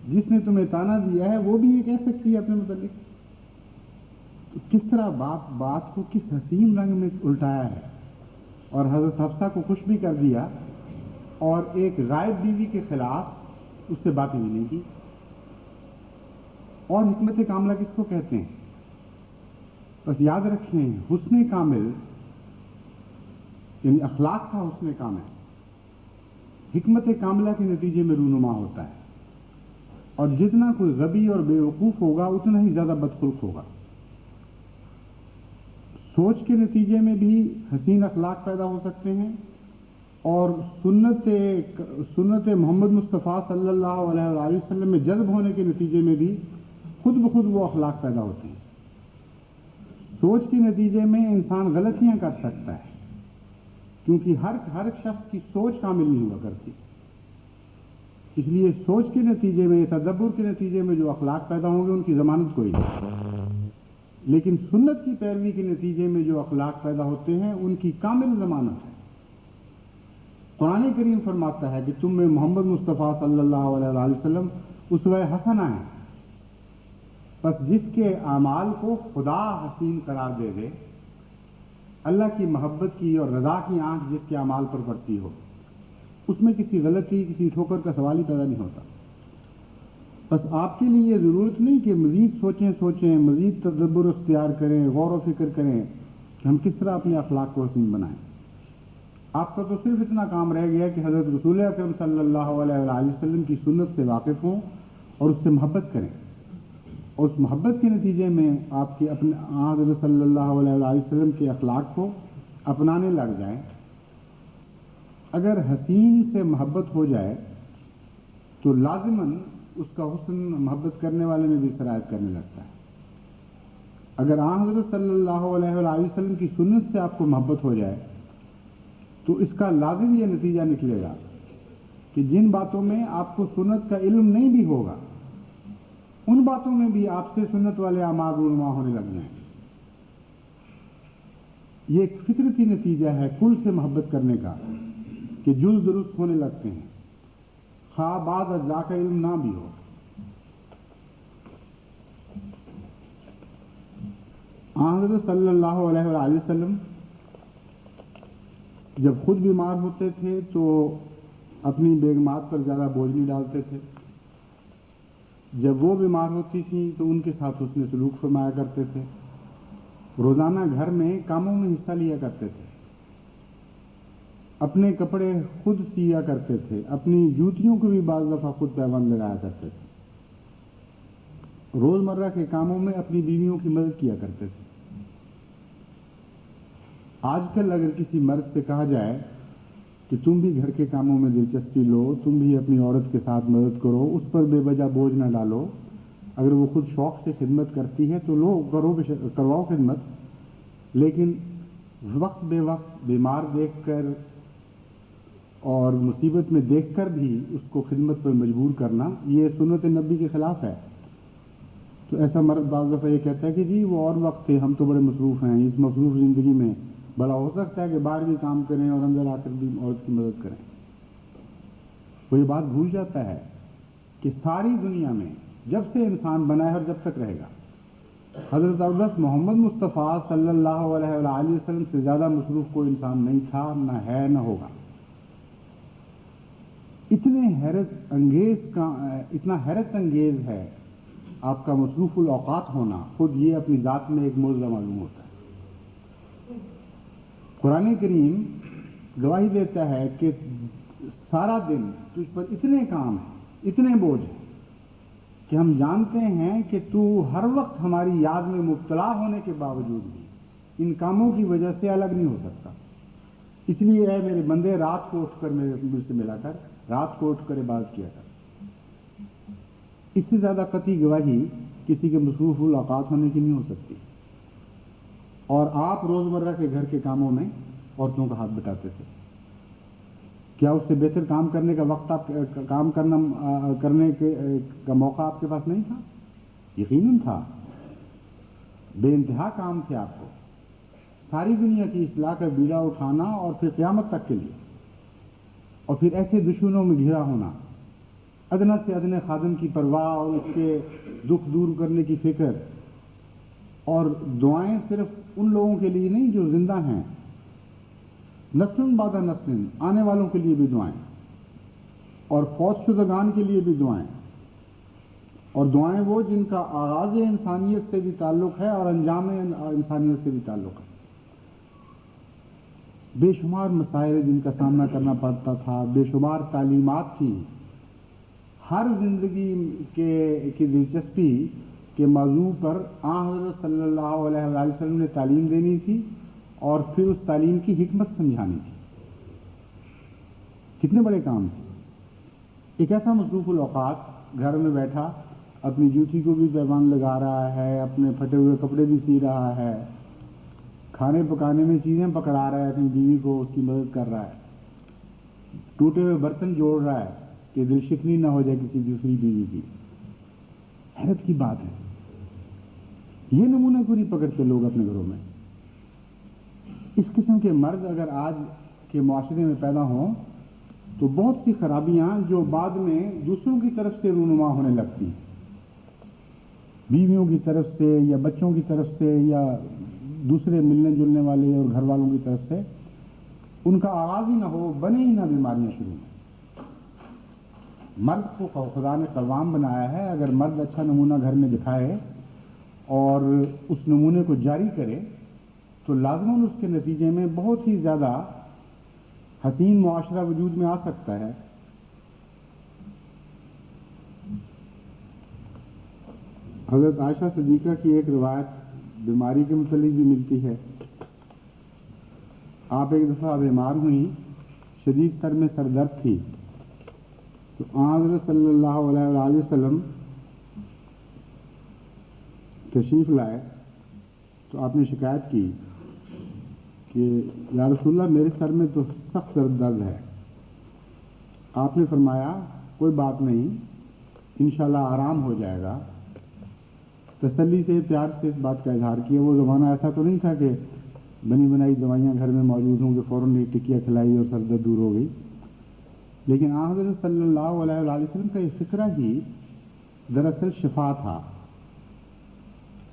جس نے تمہیں طعنہ دیا ہے وہ بھی یہ کہہ سکتی ہے اپنے متعلق؟ تو کس طرح بات کو کس حسین رنگ میں الٹایا ہے، اور حضرت حفصہ کو خوش بھی کر دیا، اور ایک غائب بیوی کے خلاف اس سے باتیں بھی نہیں کی۔ اور حکمت کاملہ کس کو کہتے ہیں؟ بس یاد رکھیں، حسن کامل یعنی اخلاق کا حسن کامل حکمت کاملہ کے نتیجے میں رونما ہوتا ہے، اور جتنا کوئی غبی اور بے وقوف ہوگا اتنا ہی زیادہ بدخلق ہوگا۔ سوچ کے نتیجے میں بھی حسین اخلاق پیدا ہو سکتے ہیں، اور سنت محمد مصطفیٰ صلی اللہ علیہ وسلم میں جذب ہونے کے نتیجے میں بھی خود بخود وہ اخلاق پیدا ہوتے ہیں۔ سوچ کے نتیجے میں انسان غلطیاں کر سکتا ہے، کیونکہ ہر شخص کی سوچ کامل نہیں ہوا کرتی، اس لیے سوچ کے نتیجے میں، تدبر کے نتیجے میں جو اخلاق پیدا ہوں گے ان کی ضمانت کوئی نہیں، لیکن سنت کی پیروی کے نتیجے میں جو اخلاق پیدا ہوتے ہیں ان کی کامل ضمانت ہے۔ قرآن کریم فرماتا ہے کہ تم میں محمد مصطفیٰ صلی اللہ علیہ وسلم اسوہ حسنہ ہیں، بس جس کے اعمال کو خدا حسین قرار دے دے، اللہ کی محبت کی اور رضا کی آنکھ جس کے اعمال پر پڑتی ہو، اس میں کسی غلطی، کسی ٹھوکر کا سوال ہی پیدا نہیں ہوتا۔ بس آپ کے لیے یہ ضرورت نہیں کہ مزید سوچیں، مزید تدبر اختیار کریں، غور و فکر کریں کہ ہم کس طرح اپنے اخلاق کو حسین بنائیں۔ آپ کا تو صرف اتنا کام رہ گیا کہ حضرت رسول اکرم صلی اللہ علیہ وسلم کی سنت سے واقف ہوں اور اس سے محبت کریں، اور اس محبت کے نتیجے میں آپ کے اپنے حضرت صلی اللہ علیہ وسلم کے اخلاق کو اپنانے لگ جائیں۔ اگر حسین سے محبت ہو جائے تو لازماً اس کا حسن محبت کرنے والے میں بھی سرایت کرنے لگتا ہے۔ اگر حضرت صلی اللہ علیہ وسلم کی سنت سے آپ کو محبت ہو جائے تو اس کا لازم یہ نتیجہ نکلے گا کہ جن باتوں میں آپ کو سنت کا علم نہیں بھی ہوگا، ان باتوں میں بھی آپ سے سنت والے اعمال رونما ہونے لگ جائیں گے۔ یہ ایک فطرتی نتیجہ ہے کل سے محبت کرنے کا کہ جز درست ہونے لگتے ہیں، خواہ بعض اجزاء کا علم نہ بھی ہو۔ حضرت صلی اللہ علیہ وسلم جب خود بیمار ہوتے تھے تو اپنی بیگمات پر زیادہ بوجھ نہیں ڈالتے تھے، جب وہ بیمار ہوتی تھیں تو ان کے ساتھ حسن سلوک فرمایا کرتے تھے، روزانہ گھر میں کاموں میں حصہ لیا کرتے تھے، اپنے کپڑے خود سیا کرتے تھے، اپنی جوتیوں کو بھی بعض دفعہ خود پیوند لگایا کرتے تھے، روزمرہ کے کاموں میں اپنی بیویوں کی مدد کیا کرتے تھے۔ آج کل اگر کسی مرد سے کہا جائے کہ تم بھی گھر کے کاموں میں دلچسپی لو، تم بھی اپنی عورت کے ساتھ مدد کرو، اس پر بے وجہ بوجھ نہ ڈالو، اگر وہ خود شوق سے خدمت کرتی ہے تو لو، کرواؤ خدمت، لیکن وقت بے وقت بیمار دیکھ کر اور مصیبت میں دیکھ کر بھی اس کو خدمت پر مجبور کرنا یہ سنت نبی کے خلاف ہے۔ تو ایسا مرد بعض دفعہ یہ کہتا ہے کہ جی وہ اور وقت تھے، ہم تو بڑے مصروف ہیں، اس مصروف زندگی میں بڑا ہو سکتا ہے کہ باہر بھی کام کریں اور اندر آ کر بھی عورت کی مدد کریں۔ وہ یہ بات بھول جاتا ہے کہ ساری دنیا میں جب سے انسان بنا ہے اور جب تک رہے گا، حضرت اقدس محمد مصطفیٰ صلی اللہ علیہ وسلم سے زیادہ مصروف کوئی انسان نہیں تھا، نہ ہے، نہ ہوگا۔ اتنا حیرت انگیز ہے آپ کا مصروف الاوقات ہونا، خود یہ اپنی ذات میں ایک معجزہ معلوم ہوتا ہے۔ قرآن کریم گواہی دیتا ہے کہ سارا دن تجھ پر اتنے کام ہیں، اتنے بوجھ ہیں کہ ہم جانتے ہیں کہ تو ہر وقت ہماری یاد میں مبتلا ہونے کے باوجود بھی ان کاموں کی وجہ سے الگ نہیں ہو سکتا۔ اس لیے اے میرے بندے، رات کو اٹھ کر مجھ سے ملا کر، رات کو اٹھ کر عبادت کیا کر۔ اس سے زیادہ قطعی گواہی کسی کے مصروف الاوقات ہونے کی نہیں ہو سکتی۔ اور آپ روزمرہ کے گھر کے کاموں میں عورتوں کا ہاتھ بٹاتے تھے، کیا اس سے بہتر کام کرنے کا وقت کرنے کا موقع آپ کے پاس نہیں تھا؟ یقیناً تھا، بے انتہا کام تھے آپ کو، ساری دنیا کی اصلاح کا بیڑا اٹھانا اور پھر قیامت تک کے لیے، اور پھر ایسے دشمنوں میں گھرا ہونا، ادنی سے ادنے خادم کی پرواہ اور اس کے دکھ دور کرنے کی فکر، اور دعائیں صرف ان لوگوں کے لیے نہیں جو زندہ ہیں، نسل بعد نسل آنے والوں کے لیے بھی دعائیں، اور فوت شدگان کے لیے بھی دعائیں، اور دعائیں وہ جن کا آغاز انسانیت سے بھی تعلق ہے اور انجام انسانیت سے بھی تعلق ہے۔ بے شمار مسائل جن کا سامنا کرنا پڑتا تھا، بے شمار تعلیمات تھیں، ہر زندگی کی دلچسپی کے موضوع پر حضرت صلی اللہ علیہ وآلہ وسلم نے تعلیم دینی تھی اور پھر اس تعلیم کی حکمت سمجھانی تھی۔ کتنے بڑے کام تھے۔ ایک ایسا مصروف الاوقات، گھر میں بیٹھا اپنی جوتی کو بھی پیمان لگا رہا ہے، اپنے پھٹے ہوئے کپڑے بھی سی رہا ہے، کھانے پکانے میں چیزیں پکڑا رہا ہے، اپنی بیوی کو اس کی مدد کر رہا ہے، ٹوٹے ہوئے برتن جوڑ رہا ہے کہ دل شکنی نہ ہو جائے کسی دوسری بیوی کی۔ حیرت کی بات ہے، یہ نمونہ کیوں نہیں پکڑتے لوگ اپنے گھروں میں؟ اس قسم کے مرد اگر آج کے معاشرے میں پیدا ہوں تو بہت سی خرابیاں جو بعد میں دوسروں کی طرف سے رونما ہونے لگتی ہیں، بیویوں کی طرف سے یا بچوں کی طرف سے یا دوسرے ملنے جلنے والے اور گھر والوں کی طرف سے، ان کا آغاز ہی نہ ہو، بنے ہی نہ بیماریاں شروع ہوں۔ مرد کو خدا نے قوام بنایا ہے، اگر مرد اچھا نمونہ گھر میں دکھائے اور اس نمونے کو جاری کرے تو لازماً اس کے نتیجے میں بہت ہی زیادہ حسین معاشرہ وجود میں آ سکتا ہے۔ حضرت عائشہ صدیقہ کی ایک روایت بیماری کے متعلق بھی ملتی ہے۔ آپ ایک دفعہ بیمار ہوئیں، شدید سر میں سر درد تھی، تو حضرت صلی اللہ علیہ وآلہ وسلم تشریف لائے تو آپ نے شکایت کی کہ یا رسول اللہ میرے سر میں تو سخت درد ہے۔ آپ نے فرمایا کوئی بات نہیں، انشاءاللہ آرام ہو جائے گا۔ تسلی سے، پیار سے اس بات کا اظہار کیا۔ وہ زمانہ ایسا تو نہیں تھا کہ بنی بنائی دوائیاں گھر میں موجود ہوں کہ فوراً ایک ٹکیا کھلائی اور سر درد دور ہو گئی، لیکن حضرت صلی اللہ علیہ وآلہ وسلم کا یہ فکرہ ہی دراصل شفا تھا۔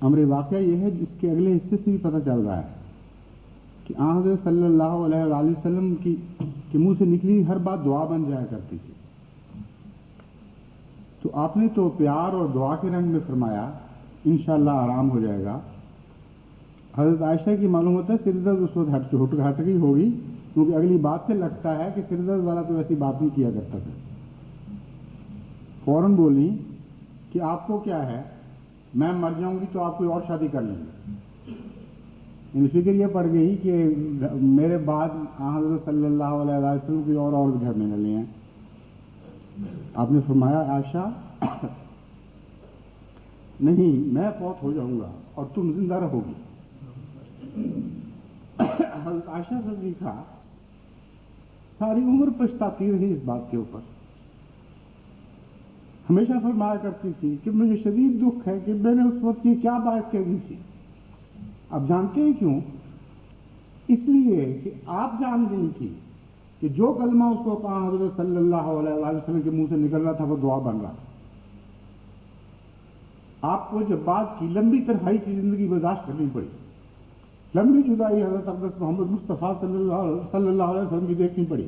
امر واقعہ یہ ہے جس کے اگلے حصے سے بھی پتہ چل رہا ہے کہ حضرت صلی اللہ علیہ وآلہ وسلم کے منہ سے نکلی ہر بات دعا بن جایا کرتی تھی۔ تو آپ نے تو پیار اور دعا کے رنگ میں فرمایا انشاءاللہ آرام ہو جائے گا۔ حضرت عائشہ کی معلوم ہوتا ہے سر درد اس وقت ہٹ گئی ہوگی، کیونکہ اگلی بات سے لگتا ہے کہ سر درد والا تو ایسی بات نہیں کیا کرتا تھا۔ فوراً بولی کہ آپ کو کیا ہے، میں مر جاؤں گی تو آپ کوئی اور شادی کر لیں گے۔ ان فکر یہ پڑ گئی کہ میرے بعد حضرت صلی اللہ علیہ وسلم کوئی اور عورت گھر میں نہ لے آئیں۔ آپ نے فرمایا عائشہ نہیں، میں فوت ہو جاؤں گا اور تم زندہ رہو گی۔ حضرت عائشہ صدیقہ ساری عمر پچھتاتی رہی اس بات کے اوپر، ہمیشہ فرمایا کرتی تھی کہ مجھے شدید دکھ ہے کہ میں نے اس وقت یہ کیا بات کہہ دی تھی۔ آپ جانتے ہیں کیوں؟ اس لیے کہ آپ جان گئی تھی کہ جو کلمہ اس وقت حضرت صلی اللہ علیہ وسلم کے منہ سے نکل رہا تھا وہ دعا بن رہا تھا۔ آپ کو جب بات کی لمبی تنہائی کی زندگی برداشت کرنی پڑی، لمبی جدائی حضرت اقدس محمد مصطفیٰ صلی اللہ علیہ وسلم کی دیکھنی پڑی،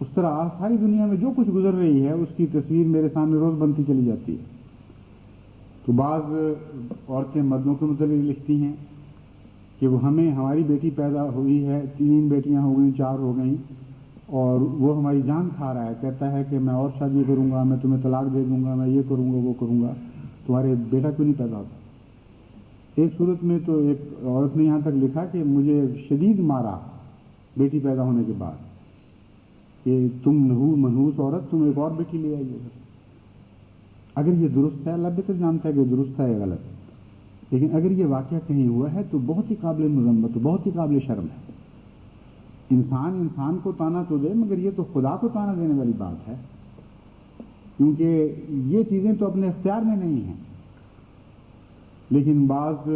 اس طرح ساری دنیا میں جو کچھ گزر رہی ہے اس کی تصویر میرے سامنے روز بنتی چلی جاتی ہے. تو بعض عورتیں مردوں کے متعلق لکھتی ہیں کہ وہ ہماری بیٹی پیدا ہوئی ہے، 3 بیٹیاں ہو گئیں، 4 ہو گئیں، اور وہ ہماری جان کھا رہا ہے، کہتا ہے کہ میں اور شادی کروں گا، میں تمہیں طلاق دے دوں گا، میں یہ کروں گا وہ کروں گا، تمہارے بیٹا کیوں نہیں پیدا ہوتا. ایک صورت میں تو ایک عورت نے یہاں تک لکھا کہ مجھے شدید مارا بیٹی پیدا ہونے کے بعد کہ تم منحوس عورت، تم ایک اور بیٹی لے آئیے. اگر یہ درست ہے، اللہ بہتر جانتا ہے کہ درست ہے یا غلط، لیکن اگر یہ واقعہ کہیں ہوا ہے تو بہت ہی قابل مذمت، بہت ہی قابل شرم ہے. انسان کو تانا تو دے، مگر یہ تو خدا کو تانا دینے والی بات ہے، کیونکہ یہ چیزیں تو اپنے اختیار میں نہیں ہیں. لیکن بعض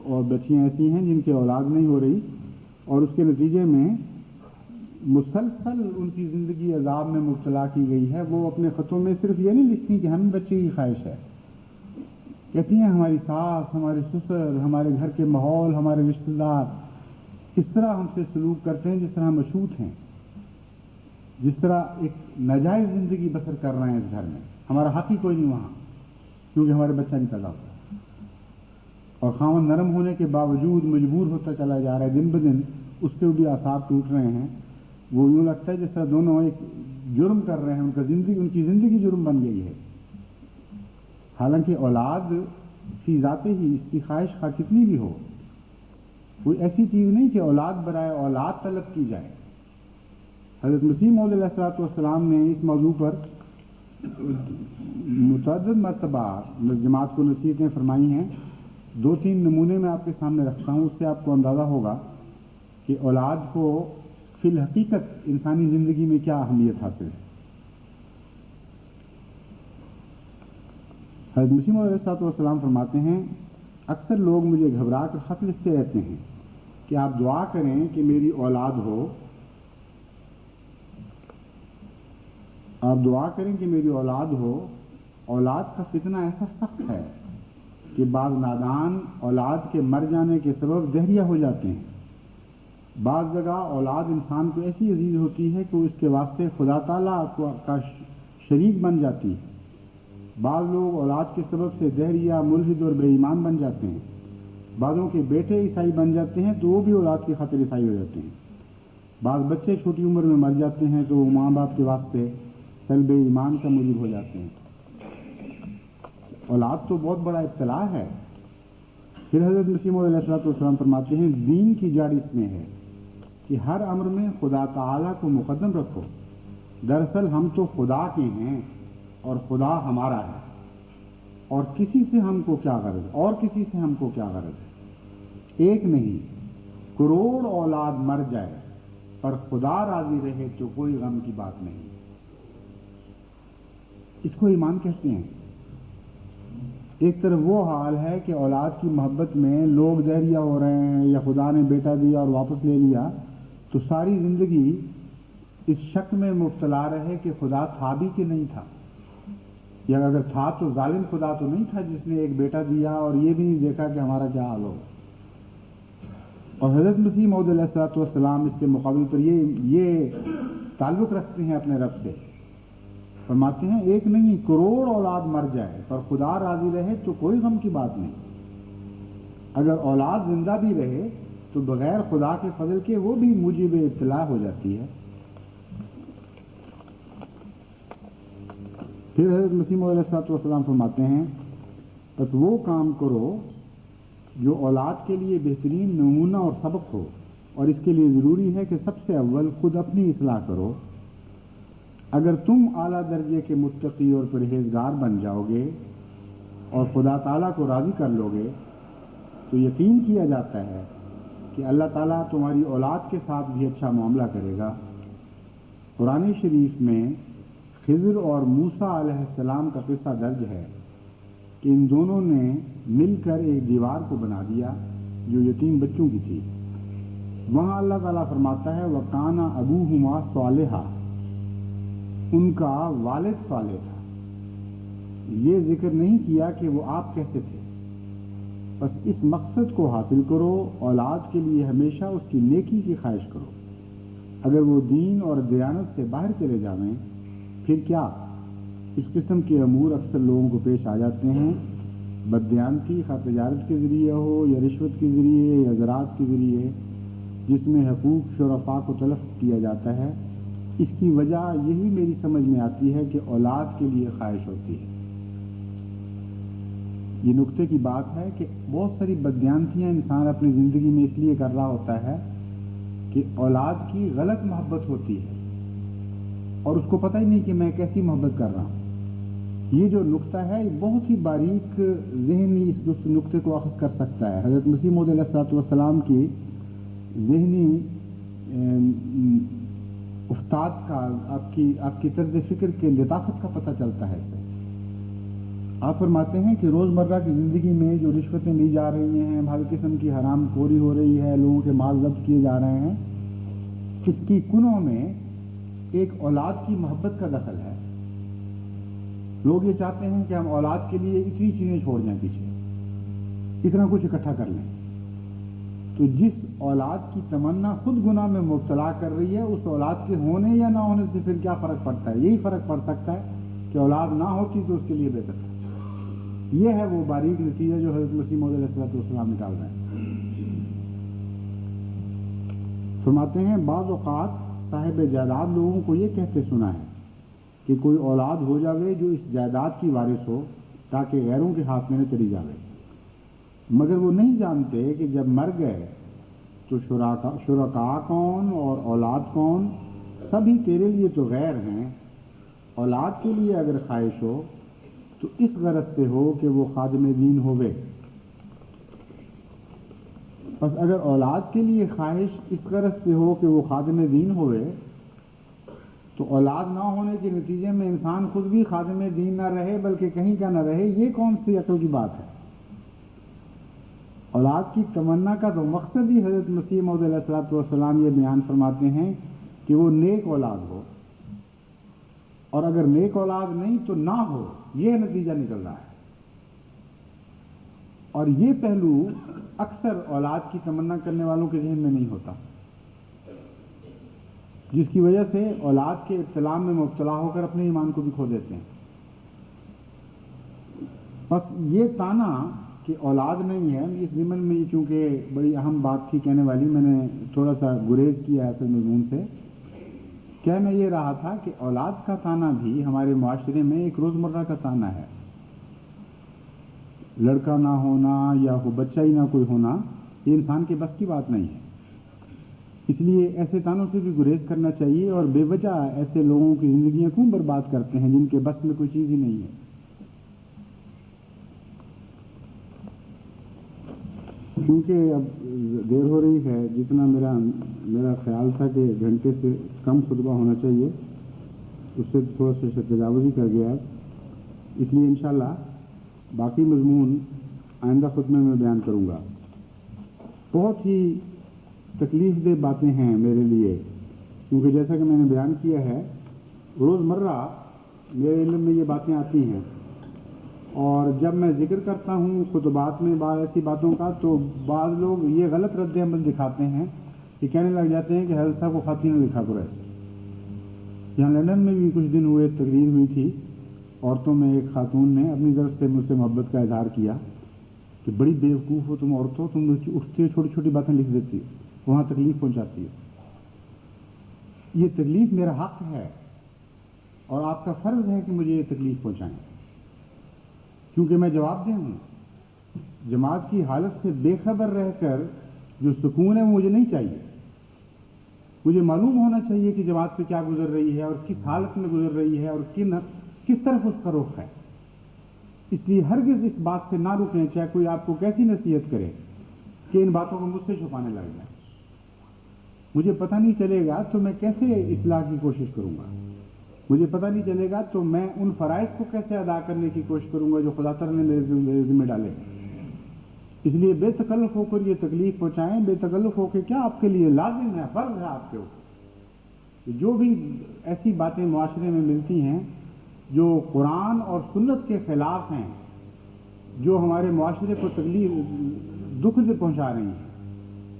اور بچیاں ایسی ہیں جن کی اولاد نہیں ہو رہی، اور اس کے نتیجے میں مسلسل ان کی زندگی عذاب میں مبتلا کی گئی ہے. وہ اپنے خطوں میں صرف یہ نہیں لکھتی کہ ہمیں بچے کی خواہش ہے، کہتی ہیں ہماری ساس، ہمارے سسر، ہمارے گھر کے ماحول، ہمارے رشتہ دار اس طرح ہم سے سلوک کرتے ہیں جس طرح ہم اچھوت ہیں، جس طرح ایک ناجائز زندگی بسر کر رہے ہیں اس گھر میں. ہمارا حق ہی کوئی نہیں وہاں، کیونکہ ہمارے بچہ نہیں پیدا ہوتا، اور خاوند نرم ہونے کے باوجود مجبور ہوتا چلا جا رہا ہے. دن بدن اس کے بھی اعصاب ٹوٹ رہے ہیں. وہ یوں لگتا ہے جس طرح دونوں ایک جرم کر رہے ہیں، ان کی زندگی جرم بن گئی ہے. حالانکہ اولاد فی ذاتے ہی اس کی خواہش خواہ کتنی بھی ہو، کوئی ایسی چیز نہیں کہ اولاد برائے اولاد طلب کی جائے. حضرت مسیح موعود علیہ السلام نے اس موضوع پر متعدد مرتبہ جماعت کو نصیحتیں فرمائی ہیں. 2-3 نمونے میں آپ کے سامنے رکھتا ہوں، اس سے آپ کو اندازہ ہوگا کہ اولاد کو فی الحقیقت انسانی زندگی میں کیا اہمیت حاصل ہے. حضرت مسیح موعود علیہ السلام فرماتے ہیں، اکثر لوگ مجھے گھبرا کر خط لکھتے رہتے ہیں کہ آپ دعا کریں کہ میری اولاد ہو، آپ دعا کریں کہ میری اولاد ہو. اولاد کا فتنہ ایسا سخت ہے کہ بعض نادان اولاد کے مر جانے کے سبب دہریہ ہو جاتے ہیں. بعض جگہ اولاد انسان کو ایسی عزیز ہوتی ہے کہ اس کے واسطے خدا تعالیٰ کا شریک بن جاتی ہے. بعض لوگ اولاد کے سبب سے دہریہ، ملحد اور بے ایمان بن جاتے ہیں. بعضوں کے بیٹے عیسائی بن جاتے ہیں تو وہ بھی اولاد کی خاطر عیسائی ہو جاتے ہیں. بعض بچے چھوٹی عمر میں مر جاتے ہیں تو وہ ماں باپ کے واسطے سلب ایمان کا موجب ہو جاتے ہیں. اولاد تو بہت بڑا ابتلا ہے. پھر حضرت مسیح موعود علیہ السلام فرماتے ہیں، دین کی جڑ اس میں ہے کہ ہر امر میں خدا تعالیٰ کو مقدم رکھو. دراصل ہم تو خدا کے ہیں اور خدا ہمارا ہے، اور کسی سے ہم کو کیا غرض ہے. ایک نہیں، کروڑ اولاد مر جائے پر خدا راضی رہے تو کوئی غم کی بات نہیں. اس کو ایمان کہتے ہیں. ایک طرف وہ حال ہے کہ اولاد کی محبت میں لوگ دہریہ ہو رہے ہیں، یا خدا نے بیٹا دیا اور واپس لے لیا تو ساری زندگی اس شک میں مبتلا رہے کہ خدا تھا بھی کہ نہیں تھا، یا اگر تھا تو ظالم خدا تو نہیں تھا جس نے ایک بیٹا دیا اور یہ بھی نہیں دیکھا کہ ہمارا کیا حال ہوگا. اور حضرت مسیح موعود علیہ السلام اس کے مقابل پر یہ تعلق رکھتے ہیں اپنے رب سے. فرماتے ہیں، ایک نہیں، کروڑ اولاد مر جائے پر خدا راضی رہے تو کوئی غم کی بات نہیں. اگر اولاد زندہ بھی رہے تو بغیر خدا کے فضل کے وہ بھی موجب ابتلا ہو جاتی ہے. پھر حضرت مسیح موعود علیہ السلام فرماتے ہیں، بس وہ کام کرو جو اولاد کے لیے بہترین نمونہ اور سبق ہو، اور اس کے لیے ضروری ہے کہ سب سے اول خود اپنی اصلاح کرو. اگر تم اعلیٰ درجے کے متقی اور پرہیزگار بن جاؤ گے اور خدا تعالیٰ کو راضی کر لو گے تو یقین کیا جاتا ہے کہ اللہ تعالیٰ تمہاری اولاد کے ساتھ بھی اچھا معاملہ کرے گا. قرآن شریف میں خضر اور موسیٰ علیہ السلام کا قصہ درج ہے کہ ان دونوں نے مل کر ایک دیوار کو بنا دیا جو یتیم بچوں کی تھی. وہاں اللہ تعالیٰ فرماتا ہے، وَقَانَ أَبُوهُمَا صَالِحًا، ان کا والد صالح تھا. یہ ذکر نہیں کیا کہ وہ آپ کیسے تھے. بس اس مقصد کو حاصل کرو، اولاد کے لیے ہمیشہ اس کی نیکی کی خواہش کرو. اگر وہ دین اور دیانت سے باہر چلے جائیں پھر کیا؟ اس قسم کے امور اکثر لوگوں کو پیش آ جاتے ہیں، بددیانتی خواہ تجارت کے ذریعے ہو یا رشوت کے ذریعے یا زراعت کے ذریعے، جس میں حقوق شرفاء کو تلف کیا جاتا ہے۔ اس کی وجہ یہی میری سمجھ میں آتی ہے کہ اولاد کے لیے خواہش ہوتی ہے۔ یہ نقطے کی بات ہے کہ بہت ساری بددیانتیاں انسان اپنی زندگی میں اس لیے کر رہا ہوتا ہے کہ اولاد کی غلط محبت ہوتی ہے اور اس کو پتہ ہی نہیں کہ میں کیسی محبت کر رہا ہوں۔ یہ جو نقطہ ہے یہ بہت ہی باریک ذہنی اس نقطے کو اخذ کر سکتا ہے۔ حضرت مسیح موعود علیہ الصلوۃ والسلام کی ذہنی افتاد کا، آپ کی طرز فکر کے لطافت کا پتہ چلتا ہے اس سے۔ آپ فرماتے ہیں کہ روزمرہ کی زندگی میں جو رشوتیں لی جا رہی ہیں، ہر قسم کی حرام خوری ہو رہی ہے، لوگوں کے مال ضبط کیے جا رہے ہیں، اس کی کنوں میں ایک اولاد کی محبت کا دخل ہے۔ لوگ یہ چاہتے ہیں کہ ہم اولاد کے لیے اتنی چیزیں چھوڑ جائیں، پیچھے اتنا کچھ اکٹھا کر لیں۔ تو جس اولاد کی تمنا خود گناہ میں مبتلا کر رہی ہے، اس اولاد کے ہونے یا نہ ہونے سے پھر کیا فرق پڑتا ہے؟ یہی فرق پڑ سکتا ہے کہ اولاد نہ ہوتی تو اس کے لیے بہتر تھا۔ یہ ہے وہ باریک نتیجہ جو حضرت مسیح موعود علیہ الصلوۃ والسلام نکال رہے ہیں۔ فرماتے ہیں بعض اوقات صاحب جائیداد لوگوں کو یہ کہتے سنا ہے کہ کوئی اولاد ہو جاوے جو اس جائیداد کی وارث ہو تاکہ غیروں کے ہاتھ میں نہ چلی جاوے، مگر وہ نہیں جانتے کہ جب مر گئے تو شرکاء کون اور اولاد کون؟ سبھی تیرے لیے تو غیر ہیں۔ اولاد کے لیے اگر خواہش ہو تو اس غرض سے ہو کہ وہ خادم دین ہوئے۔ بس اگر اولاد کے لیے خواہش اس غرض سے ہو کہ وہ خادم دین ہوئے تو اولاد نہ ہونے کے نتیجے میں انسان خود بھی خادم دین نہ رہے بلکہ کہیں کا نہ رہے، یہ کون سی عقل کی بات ہے؟ اولاد کی تمنا کا تو مقصد ہی حضرت مسیح موعود علیہ الصلوۃ والسلام یہ بیان فرماتے ہیں کہ وہ نیک اولاد ہو، اور اگر نیک اولاد نہیں تو نہ ہو، یہ نتیجہ نکل رہا ہے۔ اور یہ پہلو اکثر اولاد کی تمنا کرنے والوں کے ذہن میں نہیں ہوتا، جس کی وجہ سے اولاد کے ابتلاء میں مبتلا ہو کر اپنے ایمان کو بھی کھو دیتے ہیں۔ بس یہ تانا کہ اولاد نہیں ہے، اس ضمن میں چونکہ بڑی اہم بات تھی کہنے والی، میں نے تھوڑا سا گریز کیا ہے اصل مضمون سے۔ کہہ میں یہ رہا تھا کہ اولاد کا تانا بھی ہمارے معاشرے میں ایک روزمرہ کا تانا ہے۔ لڑکا نہ ہونا یا بچہ ہی نہ کوئی ہونا یہ انسان کے بس کی بات نہیں ہے۔ اس لیے ایسے تانوں سے بھی گریز کرنا چاہیے، اور بے وجہ ایسے لوگوں کی زندگیاں کیوں برباد کرتے ہیں جن کے بس میں کوئی چیز ہی نہیں ہے۔ کیونکہ اب دیر ہو رہی ہے، جتنا میرا خیال تھا کہ گھنٹے سے کم خطبہ ہونا چاہیے اس سے تھوڑا سا تجاوز ہی کر گیا ہے، اس لیے انشاءاللہ باقی مضمون آئندہ خطبے میں بیان کروں گا۔ بہت ہی تکلیف دہ باتیں ہیں میرے لیے، کیونکہ جیسا کہ میں نے بیان کیا ہے روزمرہ میرے علم میں یہ باتیں آتی ہیں، اور جب میں ذکر کرتا ہوں خطبات میں بعض ایسی باتوں کا تو بعض لوگ یہ غلط رد عمل دکھاتے ہیں کہ کہنے لگ جاتے ہیں کہ حضرت صاحب کو خط ہی نہ لکھا کرو ایسے۔ یہاں لندن میں بھی کچھ دن ہوئے تقریر ہوئی تھی، عورتوں میں ایک خاتون نے اپنی طرف سے مجھ سے محبت کا اظہار کیا کہ بڑی بیوقوف ہو تم عورتوں، تم اٹھتی ہو چھوٹی چھوٹی باتیں لکھ دیتی ہو، وہاں تکلیف پہنچاتی ہو۔ یہ تکلیف میرا حق ہے اور آپ کا فرض ہے کہ مجھے یہ تکلیف پہنچائیں، کیونکہ میں جواب دہ ہوں۔ جماعت کی حالت سے بے خبر رہ کر جو سکون ہے وہ مجھے نہیں چاہیے۔ مجھے معلوم ہونا چاہیے کہ جماعت پہ کیا گزر رہی ہے اور کس حالت میں گزر رہی ہے اور کس طرف اس کا رخ ہے۔ اس لیے ہرگز اس بات سے نہ رکیں، چاہے کوئی آپ کو کیسی نصیحت کرے، کہ ان باتوں کو مجھ سے چھپانے لگ جائیں۔ مجھے پتہ نہیں چلے گا تو میں کیسے اصلاح کی کوشش کروں گا، مجھے پتہ نہیں چلے گا تو میں ان فرائض کو کیسے ادا کرنے کی کوشش کروں گا جو خدا تعالیٰ نے میرے ذمہ ڈالے۔ اس لیے بے تکلف ہو کر یہ تکلیف پہنچائیں، بے تکلف ہو کے کیا آپ کے لیے لازم ہے، فرض ہے آپ کے اوپر۔ جو بھی ایسی باتیں معاشرے میں ملتی ہیں جو قرآن اور سنت کے خلاف ہیں، جو ہمارے معاشرے کو تکلیف دکھ پہنچا رہی ہیں،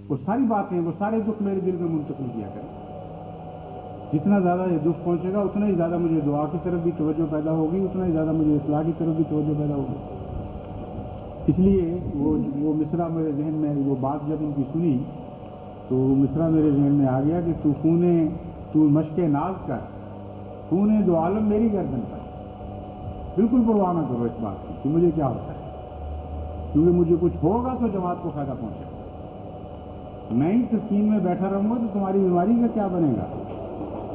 وہ ساری باتیں، وہ سارے دکھ میرے دل میں منتقل کیا کریں۔ جتنا زیادہ یہ دکھ پہنچے گا اتنا ہی زیادہ مجھے دعا کی طرف بھی توجہ پیدا ہوگی، اتنا ہی زیادہ مجھے اصلاح کی طرف بھی توجہ پیدا ہوگی۔ اس لیے وہ مصرع میرے ذہن میں، وہ بات جب ان کی سنی تو مصرع میرے ذہن میں آ گیا کہ تو مشق ناز کر، خون دو عالم میری گردن پر، بالکل پرواہ نہ کرو اس بات کی کہ مجھے کیا ہوتا ہے، کیونکہ مجھے کچھ ہوگا تو جماعت کو فائدہ پہنچے گا۔ میں ہی تسکین میں بیٹھا رہوں گا تو تمہاری بیماری کا کیا بنے گا؟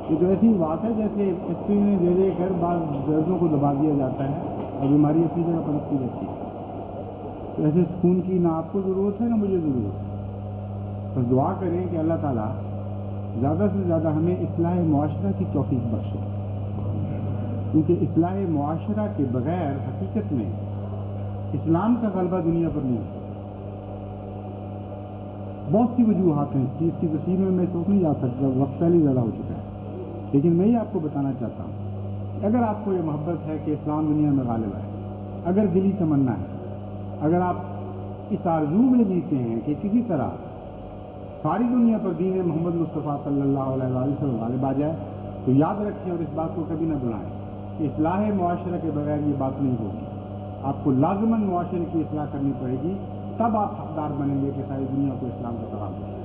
یہ تو ایسی بات ہے جیسے اسپرین دے دے کر بعض دردوں کو دبا دیا جاتا ہے اور بیماری اپنی جگہ پلٹتی رہتی ہے۔ تو ایسے سکون کی نہ آپ کو ضرورت ہے نہ مجھے ضرورت ہے۔ بس دعا کریں کہ اللہ تعالیٰ زیادہ سے زیادہ ہمیں اصلاح معاشرہ کی توفیق بخشے، کیونکہ اصلاح معاشرہ کے بغیر حقیقت میں اسلام کا غلبہ دنیا پر نہیں ہو سکتا۔ بہت سی وجوہات ہیں اس کی تفصیل میں اس وقت نہیں جا سکتا، وقت پہلے زیادہ ہو چکا ہے، لیکن میں یہ آپ کو بتانا چاہتا ہوں کہ اگر آپ کو یہ محبت ہے کہ اسلام دنیا میں غالب ہے، اگر دلی تمنا ہے، اگر آپ اس آرزو میں جیتے ہیں کہ کسی طرح ساری دنیا پر دین محمد مصطفیٰ صلی اللہ علیہ وسلم غالب آ جائے، تو یاد رکھیں اور اس بات کو کبھی نہ بھلائیں کہ اصلاح معاشرہ کے بغیر یہ بات نہیں ہوگی۔ آپ کو لازماً معاشرے کی اصلاح کرنی پڑے گی، تب آپ حقدار بنیں گے کہ ساری دنیا کو اسلام کا پیغام دیں۔